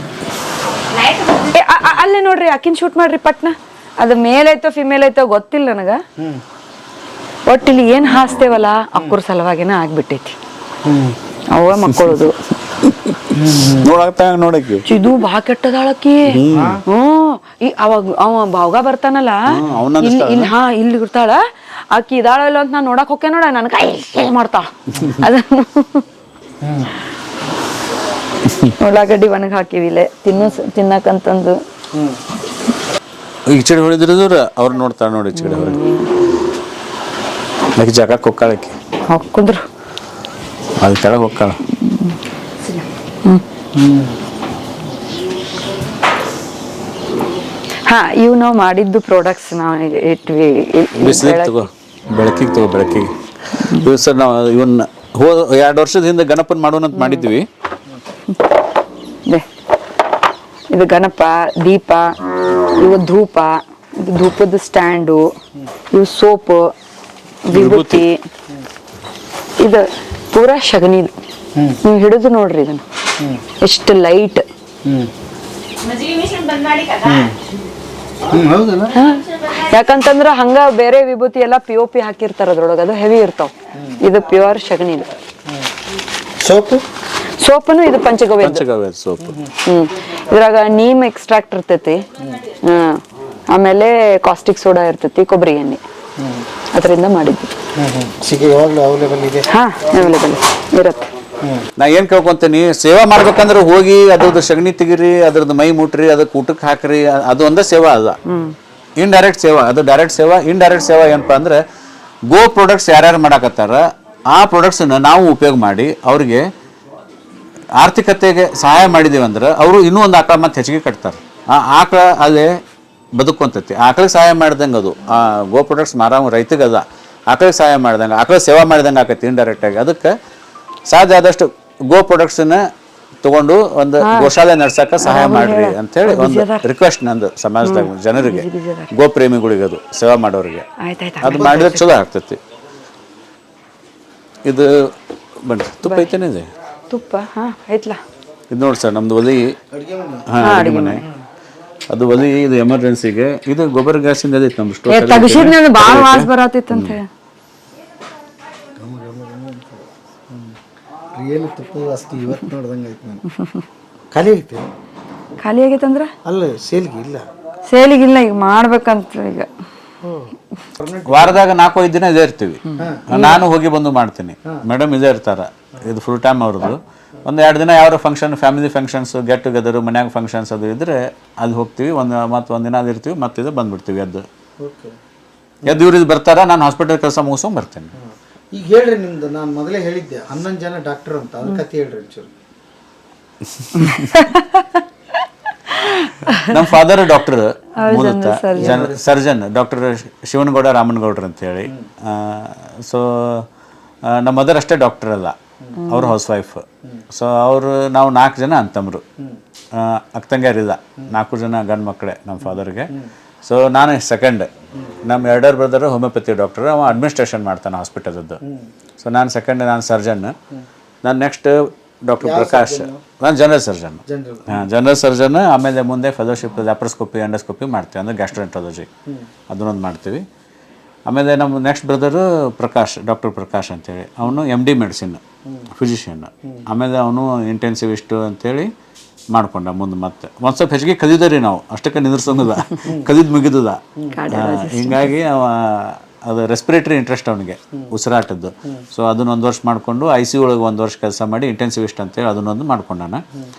ಅಲ್ಲೇ ನೋಡ್ರಿ. ಆಕಿನ್ ಶೂಟ್ ಮಾಡ್ರಿ ಪಟ್ನ. ಅದು ಮೇಲ್ ಐತೋ ಫಿಮೇಲ್ ಐತೋ ಗೊತ್ತಿಲ್ಲ ನನಗ. ಒಟ್ಟಿಲ್ಲಿ ಏನ್ ಹಾಸ್ತೇವಲ್ಲ ಅಕ್ಕೂರ್ ಸಲುವಾಗಿನ ಆಗ್ಬಿಟ್ಟೈತಿ. ಅವ ಮಕ್ಕಳದು ನೋಡಕ್ಕೆ ಇದು ಬಾ ಕೆಟ್ಟದಾಳಕಿ. ಅವಾಗ ಅವ ಬಾವ್ಗ ಬರ್ತಾನಲ್ಲ, ಇಲ್ಲಿ ಇರ್ತಾಳ ಆಕಿ. ಇದಾಳಲ್ಲ ಅಂತ ನಾನ್ ನೋಡಕ್ ಹೋಕೆ ನೋಡ, ನನ್ ಕೈ ಮಾಡ್ತಾ ಅದನ್ನು. ಉಳ್ಳಾಗಡ್ಡಿ ಒಣಗ್ ಹಾಕಿವಿ ಇಲ್ಲೇ ತಿನ್ನಕಂತಂದು. ಈಚೆಡೆ ಹೊಳಿದ್ರ ಅವ್ರು ನೋಡ್ತಾರ ನೋಡಿ. ಈಚೆಡೆ ಹೊಳಿ ಜಾಗಕ್ಕೆ ಹೋಗ್ಕಾಳಕ್ಕೆ ಹಾಕುದ್ರು ಅಲ್ಲಿ ಕೆಳಗೆ ಹೋಗ್ಕಾಳ. ಇವು ನಾವು ಮಾಡಿದ್ದು ಪ್ರಾಡಕ್ಟ್ಸ್ ನಾವು ಇಟ್ವಿ. ಬೆಳಕಿಗೆ ತಗೋ ಬೆಳಕಿಗೆ. ಇವ್ ಸರ್ ನಾವು ಇವನ್ನ 2 ವರ್ಷದ ಹಿಂದೆ ಗಣಪನ್ ಮಾಡೋಣ ಅಂತ ಮಾಡಿದ್ವಿ. ಇದು ಗಣಪ, ದೀಪ, ಇವು ಧೂಪ, ಇದು ಧೂಪದ ಸ್ಟ್ಯಾಂಡು, ಇವು ಸೋಪ್, ವಿಭೂತಿ. ಇದು ಪೂರಾ ಶಗನಿದು. ನೀವು ಹಿಡಿದು ನೋಡ್ರಿ ಇದನ್ನ, ಎಷ್ಟು ಲೈಟ್. ಯಾಕಂತಂದ್ರ ಹಂಗ ಬೇರೆ ವಿಭೂತಿ ಎಲ್ಲ POP ಹಾಕಿರ್ತಾರ ಅದ್ರೊಳಗ, ಅದು ಹೆವಿ ಇರ್ತಾವ. ಇದು ಪ್ಯೂರ್ ಶಗನಿದು. ಸೋಪನು ಇದು ಪಂಚಗವ್ಯ ಸೋಪ್. ಇದ್ರಾಗ ನೀಮ್ ಎಕ್ಸ್ಟ್ರಾಕ್ಟ್ ಇರ್ತೈತಿ. ಆಮೇಲೆ ಕಾಸ್ಟಿಕ್ ಸೋಡಾ ಇರ್ತೈತಿ, ಕೊಬ್ಬರಿ ಎಣ್ಣೆ, ಅದರಿಂದ ಮಾಡಿದ್ವಿ. ಅವೈಲೇಬಲ್ ಇರತ್ತೆ. ನಾ ಏನ್ ಕೇಳ್ಕೊಂತೀನಿ, ಸೇವಾ ಮಾಡ್ಬೇಕಂದ್ರೆ ಹೋಗಿ ಅದ್ರದ್ದು ಸಗಣಿ ತೆಗಿರಿ, ಅದ್ರದ್ದು ಮೈ ಮುಟ್ರಿ, ಅದಕ್ಕೆ ಊಟಕ್ಕೆ ಹಾಕ್ರಿ. ಅದು ಒಂದೇ ಸೇವಾ ಅದ. ಇಂಡೈರೆಕ್ಟ್ ಸೇವಾ ಅದು. ಡೈರೆಕ್ಟ್ ಸೇವಾ, ಇಂಡೈರೆಕ್ಟ್ ಸೇವಾ ಏನಪ್ಪಾ ಅಂದ್ರೆ, ಗೋ ಪ್ರಾಡಕ್ಟ್ಸ್ ಯಾರ್ಯಾರು ಮಾಡಾಕತ್ತಾರ ಆ ಪ್ರಾಡಕ್ಟ್ಸನ್ನ ನಾವು ಉಪಯೋಗ ಮಾಡಿ ಅವ್ರಿಗೆ ಆರ್ಥಿಕತೆಗೆ ಸಹಾಯ ಮಾಡಿದೀವಿ ಅಂದ್ರೆ ಅವರು ಇನ್ನೂ ಒಂದು ಆಕಳ ಮತ್ತೆ ಹೆಚ್ಚಿಗೆ ಕಟ್ತಾರೆ. ಆ ಆಕಳ ಅಲ್ಲೇ ಬದುಕೊಂತೈತಿ. ಆಕಳಿಗೆ ಸಹಾಯ ಮಾಡ್ದಂಗೆ ಅದು. ಆ ಗೋ ಪ್ರಾಡಕ್ಟ್ಸ್ ಮಾರಾವ ರೈತಗೆ ಅದ, ಆಕಳಿಗೆ ಸಹಾಯ ಮಾಡ್ದಂಗೆ, ಆಕಳ ಸೇವಾ ಮಾಡ್ದಂಗೆ ಆಕೈತಿ ಇಂಡೈರೆಕ್ಟಾಗಿ. ಅದಕ್ಕೆ ಸಾಧ್ಯ ಆದಷ್ಟು ಗೋ ಪ್ರಾಡಕ್ಟ್ಸನ್ನ ತಗೊಂಡು ಒಂದು ಗೋಶಾಲೆ ನಡ್ಸಕ ಸಹಾಯ ಮಾಡ್ರಿ ಅಂತ ಹೇಳಿ ಒಂದು ರಿಕ್ವೆಸ್ಟ್ ನಂದು ಸಮಾಜದಾಗ ಜನರಿಗೆ ಗೋಪ್ರೇಮಿಗಳಿಗೆ ಅದು ಸೇವಾ ಮಾಡೋರಿಗೆ ಅದು ಮಾಡಿದ್ರೆ ಚಲೋ ಆಗ್ತೈತಿ. ಇದು ಬನ್ನಿ ತುಪ್ಪ ಐತೇನೆ ಇದೆ ತುಪ್ಪ ಹಾ ಐತ್ಲಾ ಇದು ನೋಡಿ ಸರ್ ನಮ್ದು ಒಲಿ ಅಡುಗೆ ಮನೆ ಅದು ಒಲಿ ಇದು ಎಮರ್ಜೆನ್ಸಿಗೆ ಇದು ಗೊಬ್ಬರ ಗ್ಯಾಸಿಂದ ಐತಿ ನಮ್ಮ ಸ್ಟೋರ್ ತಗಸಿದ್ ಭಾಳ ವಾಸ ಬರತ್ತಿತ್ತು ಅಂತ ಹೇಳಿ ರಿಯಲ್ ತುಪ್ಪದ ಅಷ್ಟು ಇವತ್ತು ನೋಡ್ದಂಗೆ ಐತೆ ನಾನು ಖಾಲಿ ಐತೆ ಖಾಲಿ ಆಗೈತಂದ್ರ ಅಲ್ಲ ಸೇಲ್ಗೆ ಇಲ್ಲ ಸೇಲಿಗಿಲ್ಲ ಈಗ ಮಾಡ್ಬೇಕಂತ ಈಗ ವಾರದಾಗ 4-5 ದಿನ ಇದೇ ಇರ್ತೀವಿ. ನಾನು ಹೋಗಿ ಬಂದು ಮಾಡ್ತೀನಿ, ಮೇಡಮ್ ಇದೇ ಇರ್ತಾರ. ಇದು ಫುಲ್ ಟೈಮ್ ಅವ್ರದ್ದು. 1-2 ದಿನ ಯಾವ function, family functions, get together, ಮನ್ಯಾಗ ಫಂಕ್ಷನ್ಸ್ ಅದು ಇದ್ರೆ ಅಲ್ಲಿ ಹೋಗ್ತೀವಿ. ಒಂದು ದಿನ ಅದು ಇರ್ತೀವಿ, ಮತ್ತೆ ಇದು ಬಂದ್ಬಿಡ್ತೀವಿ. ಎದ್ದು ಇವ್ರು ಬರ್ತಾರ, ನಾನು ಹಾಸ್ಪಿಟಲ್ ಕೆಲಸ ಮುಗಿಸ್ಕೊಂಡ್ ಬರ್ತೇನೆ. ಈಗ ಹೇಳ್ರಿ ನಿಮ್ದು, ನಾನು ಮೊದಲೇ ಹೇಳಿದ್ದೆ 11 ಜನ ಡಾಕ್ಟರ್ ಅಂತ, ಅದ್ರ ಕತೆ ಹೇಳ್ರಿ ಒಂಚೂರು. ನಮ್ಮ ಫಾದರ್ ಡಾಕ್ಟರ್, ಮೂಲತಃ ಸರ್ಜನ್, ಡಾಕ್ಟರ್ ಶಿವನಗೌಡ ರಾಮನಗೌಡ್ರು ಅಂತ ಹೇಳಿ. ಸೊ ನಮ್ಮ ಮದರ್ ಅಷ್ಟೇ ಡಾಕ್ಟರ್ ಅಲ್ಲ, ಅವ್ರು ಹೌಸ್ ವೈಫ್. ಸೊ ನಾವು 4 ಜನ ಅಂತಮ್ರು, ಅಕ್ಕಂಗ್ಯಾರಿಲ್ಲ, 4 ಜನ ಗಂಡು ಮಕ್ಕಳೇ ನಮ್ಮ ಫಾದರ್ಗೆ. ಸೊ ನಾನು ಸೆಕೆಂಡ್. ನಮ್ಮ ಎರಡರ್ ಬ್ರದರ್ ಹೋಮಿಯೋಪತಿ ಡಾಕ್ಟರ್, ಅವ ಅಡ್ಮಿನಿಸ್ಟ್ರೇಷನ್ ಮಾಡ್ತಾನೆ ಹಾಸ್ಪಿಟಲ್ದು. ಸೊ ನಾನು ಸೆಕೆಂಡ್, ನಾನು ಸರ್ಜನ್. ನಾನು ನೆಕ್ಸ್ಟ್ ಡಾಕ್ಟರ್ ಪ್ರಕಾಶ್, ನಾನು ಜನರಲ್ ಸರ್ಜನ್. General surgeon. ಆಮೇಲೆ ಮುಂದೆ ಫೆಲೋಶಿಪ್, ಲ್ಯಾಪ್ರೋಸ್ಕೋಪಿ, ಎಂಡೋಸ್ಕೋಪಿ ಮಾಡ್ತೀವಿ, ಅಂದರೆ ಗ್ಯಾಸ್ಟ್ರೋಎಂಟ್ರಾಲಜಿ ಅದನ್ನೊಂದು ಮಾಡ್ತೀವಿ. ಆಮೇಲೆ ನಮ್ಮ next brother Prakash, doctor Prakash ಅಂತೇಳಿ, ಅವನು MD ಮೆಡಿಸಿನ್ ಫಿಸಿಷಿಯನ್. ಆಮೇಲೆ ಅವನು ಇಂಟೆನ್ಸಿವಿಸ್ಟು ಅಂತೇಳಿ ಮಾಡ್ಕೊಂಡ ಮುಂದೆ. ಮತ್ತೆ ಒಂದು ಸ್ವಲ್ಪ ಹೆಚ್ಚಿಗೆ ಕಲಿದರಿ ನಾವು, ಅಷ್ಟಕ್ಕೆ ನಿಂದ್ರಿಸೋದಿಲ್ಲ, ಕಲಿದು ಮುಗಿದದ. ಹಿಂಗಾಗಿ ಅದು ರೆಸ್ಪಿರೇಟರಿ ಇಂಟ್ರೆಸ್ಟ್ ಅವನಿಗೆ, ಉಸಿರಾಟದ್ದು. ಸೊ ಅದನ್ನ 1 ವರ್ಷ ಮಾಡಿಕೊಂಡು ICU ಒಳಗೆ 1 ವರ್ಷ ಕೆಲಸ ಮಾಡಿ ಇಂಟೆನ್ಸಿವಿಸ್ಟ್ ಅಂತೇಳಿ ಅದನ್ನೊಂದು ಮಾಡ್ಕೊಂಡಾನ.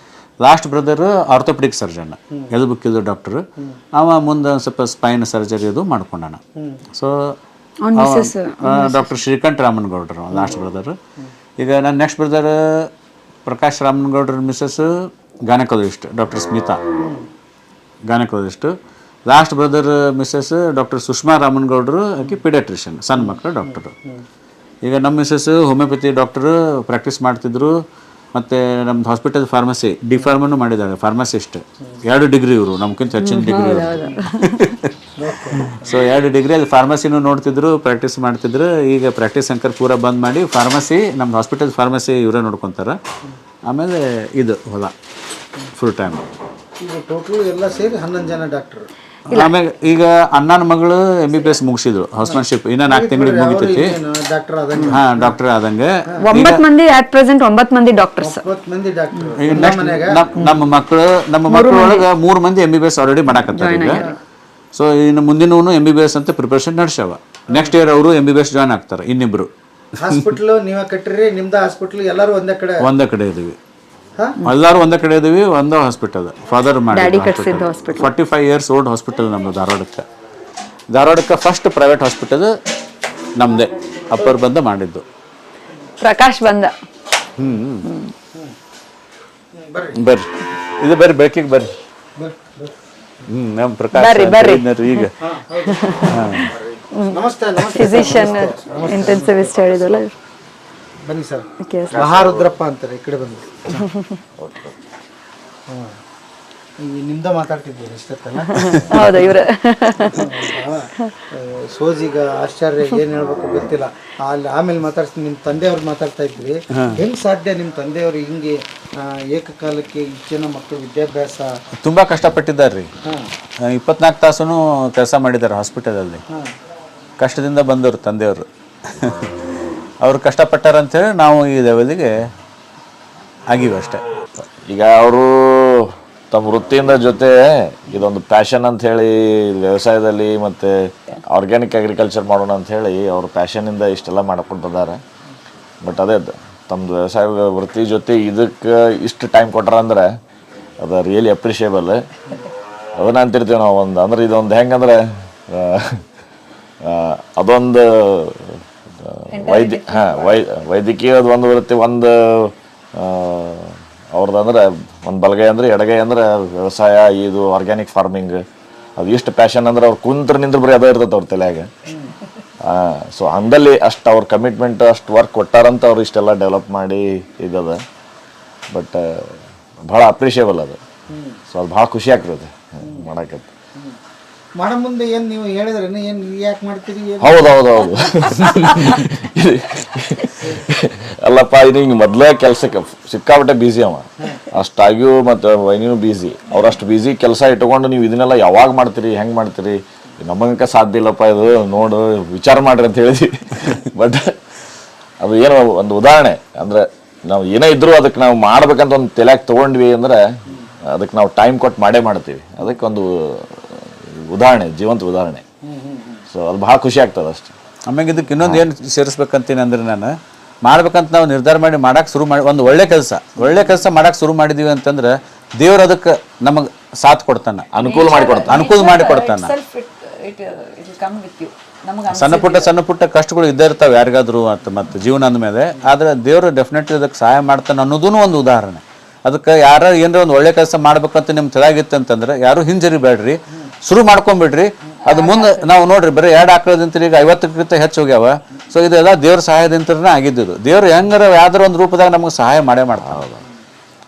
ಲಾಸ್ಟ್ ಬ್ರದರ್ ಆರ್ಥೋಪೆಡಿಕ್ ಸರ್ಜನ್, ಎಲ್ಬುಕ್ಕಿದ್ದು ಡಾಕ್ಟರ್. ಅವ ಮುಂದೆ ಸ್ವಲ್ಪ ಸ್ಪೈನ್ ಸರ್ಜರಿ ಅದು ಮಾಡ್ಕೊಂಡಾನ. ಸೊ ಡಾಕ್ಟರ್ ಶ್ರೀಕಂಠ ರಾಮನಗೌಡರು ಲಾಸ್ಟ್ ಬ್ರದರ್. ಈಗ ನನ್ನ ನೆಕ್ಸ್ಟ್ ಬ್ರದರ್ ಪ್ರಕಾಶ್ ರಾಮನಗೌಡ್ರ Mrs gynaecologist, doctor Smita, gynaecologist. Last brother Mrs doctor Sushma ರಾಮನಗೌಡರು, ಆಕೆ ಪೀಡಿಯಾಟ್ರಿಷಿಯನ್, ಸಣ್ಣ ಮಕ್ಕಳು ಡಾಕ್ಟರು. ಈಗ ನಮ್ಮ ಮಿಸ್ಸಸ್ ಹೋಮಿಯೋಪತಿ ಡಾಕ್ಟರು ಪ್ರಾಕ್ಟೀಸ್ ಮಾಡ್ತಿದ್ರು. ಮತ್ತು ನಮ್ಮದು ಹಾಸ್ಪಿಟಲ್ ಫಾರ್ಮಸಿ ಡಿಫಾರ್ಮನ್ನು ಮಾಡಿದ್ದಾರೆ, ಫಾರ್ಮಸಿಸ್ಟ್. 2 ಡಿಗ್ರಿ ಇವರು, ನಮ್ಗಿಂತ ಹೆಚ್ಚಿನ ಡಿಗ್ರಿ. ಸೊ 2 ಡಿಗ್ರಿ ಅಲ್ಲಿ ಫಾರ್ಮಸಿನೂ ನೋಡ್ತಿದ್ರು, ಪ್ರಾಕ್ಟೀಸ್ ಮಾಡ್ತಿದ್ರು. ಈಗ ಪ್ರಾಕ್ಟೀಸ್ ಅಂಕರ್ ಪೂರ ಬಂದ್ ಮಾಡಿ ಫಾರ್ಮಸಿ, ನಮ್ದು ಹಾಸ್ಪಿಟಲ್ ಫಾರ್ಮಸಿ ಇವರೇ ನೋಡ್ಕೊತಾರೆ. ಆಮೇಲೆ ಇದು ಹೊಲ ಫುಲ್ ಟೈಮ್. ಈಗ ಟೋಟಲ್ ಎಲ್ಲ ಸೇರಿ 11 ಜನ ಡಾಕ್ಟರ್. ಆಮೇಲೆ ಈಗ ಅಣ್ಣನ ಮಗಳು MBBS ಮುಗಿಸಿದ್ರು, ಹೌಸ್ಮನ್ಶಿಪ್. ಇನ್ನ 4 ತಿಂಗಳಿಗೆ ಮುಗಿತೈತಿ. ಡಾಕ್ಟರ್ ಆದಂಗೆ. ಹಾ, ಡಾಕ್ಟರ್ ಆದಂಗೆ. 9 ಮಂದಿ ಅಟ್ ಪ್ರೆಸೆಂಟ್ 9 ಮಂದಿ ಡಾಕ್ಟರ್ಸ್. 9 ಮಂದಿ ಡಾಕ್ಟರ್. ಈಗ ನಮ್ಮ ಮಕ್ಕಳು ಒಳಗೆ 3 ಮಂದಿ MBBS ಆಲ್ರೆಡಿ ಮಾಡಾಕತ್ತಾರೆ ಈಗ. ಸೊ ಇನ್ನು ಮುಂದಿನವನು MBBS ಅಂತ ಪ್ರಿಪರೇಷನ್ ನಡೆಸ್ಯಾವ. ನೆಕ್ಸ್ಟ್ ಇಯರ್ ಅವರು MBBS ಜಾಯ್ನ್ ಆಗ್ತಾರೆ, ಇನ್ನಿಬ್ರು. ಹಾಸ್ಪಿಟಲ್ ನೀವೇ ಕಟ್ಟಿರಿ, ನಿಮ್ದು ಹಾಸ್ಪಿಟಲ್ ಎಲ್ಲರೂ ಒಂದೇ ಕಡೆ ಇದೀವಿ. ಎಲ್ಲರೂ ಒಂದೇ ಕಡೆ ಇದೀವಿ, ಒಂದೇ ಹಾಸ್ಪಿಟಲ್. ಫಾದರ್ ಮಾಡಿ 45 ಇಯರ್ಸ್ ಓಲ್ಡ್ ಹಾಸ್ಪಿಟಲ್ ನಮ್ಮದು ಧಾರವಾಡಕ್ಕೆ ಫಸ್ಟ್ ಪ್ರೈವೇಟ್ ಹಾಸ್ಪಿಟಲ್ ನಮ್ಮದೇ. ಅಪ್ಪರ್ ಬಂದ ಮಾಡಿದ್ದು, ಪ್ರಕಾಶ್ ಬಂದ. ಬರ್ರಿ, ಇದು ಬರ್ರಿ, ಬೆಳಕಿಗೆ ಬರ್ರಿ. ನಮ್ಮ ಪ್ರಕಾಶ್ ಈಗ ನಮಸ್ತೆ. ಫಿಸಿಷಿಯನ್, ಇಂಟೆನ್ಸಿವಿಸ್ಟ್ ಹೇಳಿದಲ್ಲ. ಬನ್ನಿ ಸರ್. ಮಹಾರುದ್ರಪ್ಪ ಅಂತಾರೆ, ಈ ಕಡೆ ಬಂದು. ನಿಮ್ದ ಮಾತಾಡ್ತಿದ್ದೀರಿ ಇಷ್ಟತ್ತಲ್ಲ. ಹೌದಾ, ಇವ್ರ ಸೋಜಿಗ ಆಶ್ಚರ್ಯ ಏನ್ ಹೇಳ್ಬೇಕು ಗೊತ್ತಿಲ್ಲ. ಅಲ್ಲಿ ಆಮೇಲೆ ಮಾತಾಡ್ತೀನಿ. ನಿಮ್ಮ ತಂದೆಯವ್ರು ಮಾತಾಡ್ತಾ ಇದ್ರಿ, ಹೆಂಗ್ ಸಾಧ್ಯ ನಿಮ್ಮ ತಂದೆಯವರು ಹಿಂಗೆ ಏಕಕಾಲಕ್ಕೆ ಇಷ್ಟು ಜನ ಮಕ್ಕಳು ವಿದ್ಯಾಭ್ಯಾಸ? ತುಂಬಾ ಕಷ್ಟಪಟ್ಟಿದ್ದಾರೆ ರೀ. 24 ತಾಸು ಕೆಲಸ ಮಾಡಿದ್ದಾರೆ ಹಾಸ್ಪಿಟಲಲ್ಲಿ. ಕಷ್ಟದಿಂದ ಬಂದವರು ತಂದೆಯವರು. ಅವ್ರು ಕಷ್ಟಪಟ್ಟಾರಂತೇಳಿ ನಾವು ಈ ಲೆವೆಲ್ಗೆ ಆಗಿವಿ ಅಷ್ಟೇ. ಈಗ ಅವರು ತಮ್ಮ ವೃತ್ತಿಯಿಂದ ಜೊತೆ ಇದೊಂದು ಪ್ಯಾಷನ್ ಅಂತ ಹೇಳಿ ವ್ಯವಸಾಯದಲ್ಲಿ ಮತ್ತು ಆರ್ಗ್ಯಾನಿಕ್ ಅಗ್ರಿಕಲ್ಚರ್ ಮಾಡೋಣ ಅಂತ ಹೇಳಿ ಅವ್ರ ಪ್ಯಾಷನಿಂದ ಇಷ್ಟೆಲ್ಲ ಮಾಡ್ಕೊತಿದ್ದಾರೆ. ಬಟ್ ಅದೇ ತಮ್ಮದು ವ್ಯವಸಾಯ ವೃತ್ತಿ ಜೊತೆ ಇದಕ್ಕೆ ಇಷ್ಟು ಟೈಮ್ ಕೊಟ್ರಂದ್ರೆ ಅದು ರಿಯಲಿ ಅಪ್ರಿಷಿಯೇಬಲ್. ಅದನ್ನ ಅಂತಿರ್ತೀವಿ ನಾವು. ಅಂದ್ರೆ ಇದೊಂದು ಹೆಂಗಂದ್ರೆ ಅದೊಂದು ವೈದ್ಯಕೀಯದ ಒಂದು ವೃತ್ತಿ, ಒಂದು ಅವ್ರದ್ದು ಅಂದ್ರೆ ಒಂದು ಬಲಗೈ ಅಂದ್ರೆ ಎಡಗೈ ಅಂದ್ರೆ ವ್ಯವಸಾಯ, ಇದು ಆರ್ಗ್ಯಾನಿಕ್ ಫಾರ್ಮಿಂಗ್. ಅದು ಎಷ್ಟು ಪ್ಯಾಷನ್ ಅಂದ್ರೆ ಅವ್ರು ನಿಂದ್ರೆ ಬರೀ ಅದೇ ಇರ್ತೈತೆ ಅವ್ರ ತಲೆಯಾಗ. ಸೊ ಹಂಗಲ್ಲಿ ಅಷ್ಟು ಅವ್ರ ಕಮಿಟ್ಮೆಂಟ್, ಅಷ್ಟು ವರ್ಕ್ ಕೊಟ್ಟಾರಂತ ಅವ್ರು ಇಷ್ಟೆಲ್ಲ ಡೆವಲಪ್ ಮಾಡಿ ಈಗದ. ಬಟ್ ಭಾಳ ಅಪ್ರಿಷಿಯೇಬಲ್ ಅದು. ಸೊ ಅದು ಭಾಳ ಖುಷಿ ಆಗ್ತದೆ ಮಾಡಕತ್ತೆ. ಮಾಡೋ ಮುಂದೆ ಏನು ನೀವು ಹೇಳಿದ್ರೆ ಏನು ಯಾಕೆ ಮಾಡ್ತೀರಿ ಹೌದು ಅಲ್ಲಪ್ಪ ಇದು ಹಿಂಗೆ ಮೊದಲೇ ಕೆಲಸಕ್ಕೆ ಸಿಕ್ಕಾಬಿಟ್ಟೆ ಬ್ಯುಸಿ ಅವ, ಅಷ್ಟಾಗ್ಯೂ ಮತ್ತು ವೈನಿನೂ ಬ್ಯುಸಿ. ಅವ್ರಷ್ಟು ಬ್ಯುಸಿ ಕೆಲಸ ಇಟ್ಕೊಂಡು ನೀವು ಇದನ್ನೆಲ್ಲ ಯಾವಾಗ ಮಾಡ್ತೀರಿ, ಹೆಂಗೆ ಮಾಡ್ತೀರಿ, ನಮಗೆ ಸಾಧ್ಯ ಇಲ್ಲಪ್ಪ, ಇದು ನೋಡು ವಿಚಾರ ಮಾಡ್ರಿ ಅಂತ ಹೇಳಿದ್ವಿ. ಬಟ್ ಅದು ಏನೋ ಒಂದು ಉದಾಹರಣೆ ಅಂದರೆ ನಾವು ಏನೇ ಇದ್ರೂ ಅದಕ್ಕೆ ನಾವು ಮಾಡ್ಬೇಕಂತ ಒಂದು ತಲೆಯಾಗಿ ತೊಗೊಂಡ್ವಿ ಅಂದರೆ ಅದಕ್ಕೆ ನಾವು ಟೈಮ್ ಕೊಟ್ಟು ಮಾಡೇ ಮಾಡ್ತೀವಿ. ಅದಕ್ಕೆ ಒಂದು ಉದಾಹರಣೆ, ಜೀವಂತ ಉದಾಹರಣೆ. ಸೊ ಅದು ಭಾಳ ಖುಷಿ ಆಗ್ತದೆ ಅಷ್ಟೇ. ಆಮೇಲೆ ಇದಕ್ಕೆ ಇನ್ನೊಂದು ಏನು ಸೇರಿಸ್ಬೇಕಂತೀನಿ ಅಂದ್ರೆ, ನಾನು ಮಾಡ್ಬೇಕಂತ ನಾವು ನಿರ್ಧಾರ ಮಾಡಿ ಮಾಡಕ್ಕೆ ಶುರು ಮಾಡಿ ಒಂದು ಒಳ್ಳೆ ಕೆಲಸ ಮಾಡಕ್ಕೆ ಶುರು ಮಾಡಿದೀವಿ ಅಂತಂದ್ರೆ ದೇವ್ರು ಅದಕ್ಕೆ ನಮಗೆ ಸಾಥ್ ಕೊಡ್ತಾನೆ, ಅನುಕೂಲ ಮಾಡಿ ಕೊಡ್ತಾನೆ. ಸಣ್ಣ ಪುಟ್ಟ ಕಷ್ಟಗಳು ಇದ್ದೇ ಇರ್ತಾವೆ ಯಾರಿಗಾದ್ರು ಅಂತ ಮತ್ತೆ ಜೀವನ ಅಂದಮೇಲೆ. ಆದರೆ ದೇವರು ಡೆಫಿನೆಟ್ಲಿ ಅದಕ್ಕೆ ಸಹಾಯ ಮಾಡ್ತಾನೆ ಅನ್ನೋದೂ ಒಂದು ಉದಾಹರಣೆ. ಅದಕ್ಕೆ ಯಾರು ಏನಾರ ಒಂದು ಒಳ್ಳೆ ಕೆಲಸ ಮಾಡ್ಬೇಕಂತ ನಿಮ್ಮ ತಲೆಯಾಗಿತ್ತು ಅಂತಂದ್ರೆ ಯಾರು ಹಿಂಜರಿಬೇಡ್ರಿ, ಶುರು ಮಾಡ್ಕೊಂಬಿಡ್ರಿ. ಅದು ಮುಂದೆ ನಾವು ನೋಡ್ರಿ ಬರೀ 2 ಆಕಳದಿಂತ ಈಗ 50ಕ್ಕಿಂತ ಹೆಚ್ಚು ಹೋಗ್ಯಾವ. ಸೊ ಇದೆಲ್ಲ ದೇವ್ರ ಸಹಾಯದಿಂತನೇ ಆಗಿದ್ದು. ದೇವ್ರು ಹೆಂಗಾರ ಯಾವ್ದಾರ ಒಂದು ರೂಪದಾಗ ನಮಗೆ ಸಹಾಯ ಮಾಡೇ ಮಾಡ್ತಾನೆ,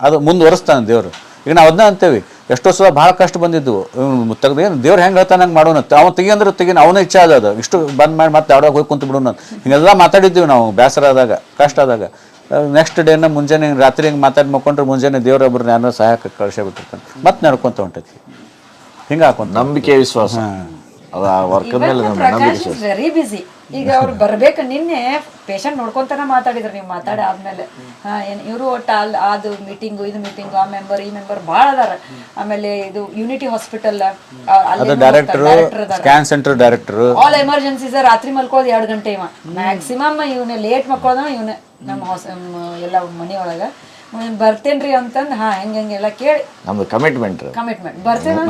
ಅದು ಮುಂದುವರಿಸ್ತಾನೆ ದೇವ್ರು. ಈಗ ನಾವು ಅದನ್ನ ಅಂತೇವಿ, ಎಷ್ಟೋ ಸಲ ಭಾಳ ಕಷ್ಟ ಬಂದಿದ್ವು, ತೆಗ್ದು ಏನು ದೇವ್ರು ಹೆಂಗೆ ಹೇಳ್ತಾನೆ ಹಂಗೆ ಮಾಡೋಣ, ಅವ್ನು ತೆಗಿ ಅಂದ್ರೆ ತೆಗಿನ, ಅವನ ಇಚ್ಛೆ ಅದು ಇಷ್ಟು ಬಂದ್ ಮಾಡಿ ಮತ್ತೆ ಯಾವ್ದಾಗ ಹೋಗಿ ಕುಂತು ಬಿಡೋಣ ಹಿಂಗೆಲ್ಲ ಮಾತಾಡಿದ್ದೀವಿ ನಾವು. ಬೇಸರ ಆದಾಗ, ಕಷ್ಟ ಆದಾಗ, ನೆಕ್ಸ್ಟ್ ಡೇನ ಮುಂಜಾನೆ ರಾತ್ರಿ ಹಿಂಗೆ ಮಾತಾಡಿ ಮಕ್ಕೊಂಡ್ರೆ ಮುಂಜಾನೆ ದೇವ್ರೊಬ್ಬರನ್ನ ಯಾರೋ ಸಹಾಯಕ್ಕೆ ಕಳಿಸೇ ಬಿಟ್ಟಿರ್ತಾನೆ, ಮತ್ತೆ ನಡ್ಕೊಂತ ಹೊಂಟೈತಿ. ಹಿಂಗೆ ಹಾಕೊಂತ ನಂಬಿಕೆ ವಿಶ್ವಾಸ ಅದು ಆ ವರ್ಕದ ಮೇಲೆ ನಂಬಿಕೆ ವಿಶ್ವಾಸ. Very busy. ಈಗ ಅವ್ರು ಬರ್ಬೇಕು, ನಿನ್ನೆ ಪೇಷಂಟ್ ನೋಡ್ಕೊಂತಾನೆ ಮಾತಾಡಿದ್ರು. ನೀವು ಮಾತಾಡಿ ಆದ್ಮೇಲೆ ಇವರು ಒಟ್ಟು ಅದು ಮೀಟಿಂಗು ಇದು ಮೀಟಿಂಗು, ಆ ಮೆಂಬರ್ ಈ ಮೆಂಬರ್ ಭಾಳ ಅದಾರ. ಆಮೇಲೆ ಇದು unity hospital director, scan centre director, all emergencies ರಾತ್ರಿ ಮಲ್ಕೋದು 2 ಗಂಟೆ. ಮ್ಯಾಕ್ಸಿಮಮ್ ಇವನೇ ಲೇಟ್ ಮಲ್ಕೋದ ಇವನೇ ನಮ್ಮ ಎಲ್ಲ ಮನೆಯೊಳಗ. ಬರ್ತೇನ್ರಿ ಅಂತಂದು ಹೆಂಗೆಲ್ಲ ಕೇಳಿ ನಮ್ದು ಕಮಿಟ್ಮೆಂಟ್ ಬರ್ತೇನೆ.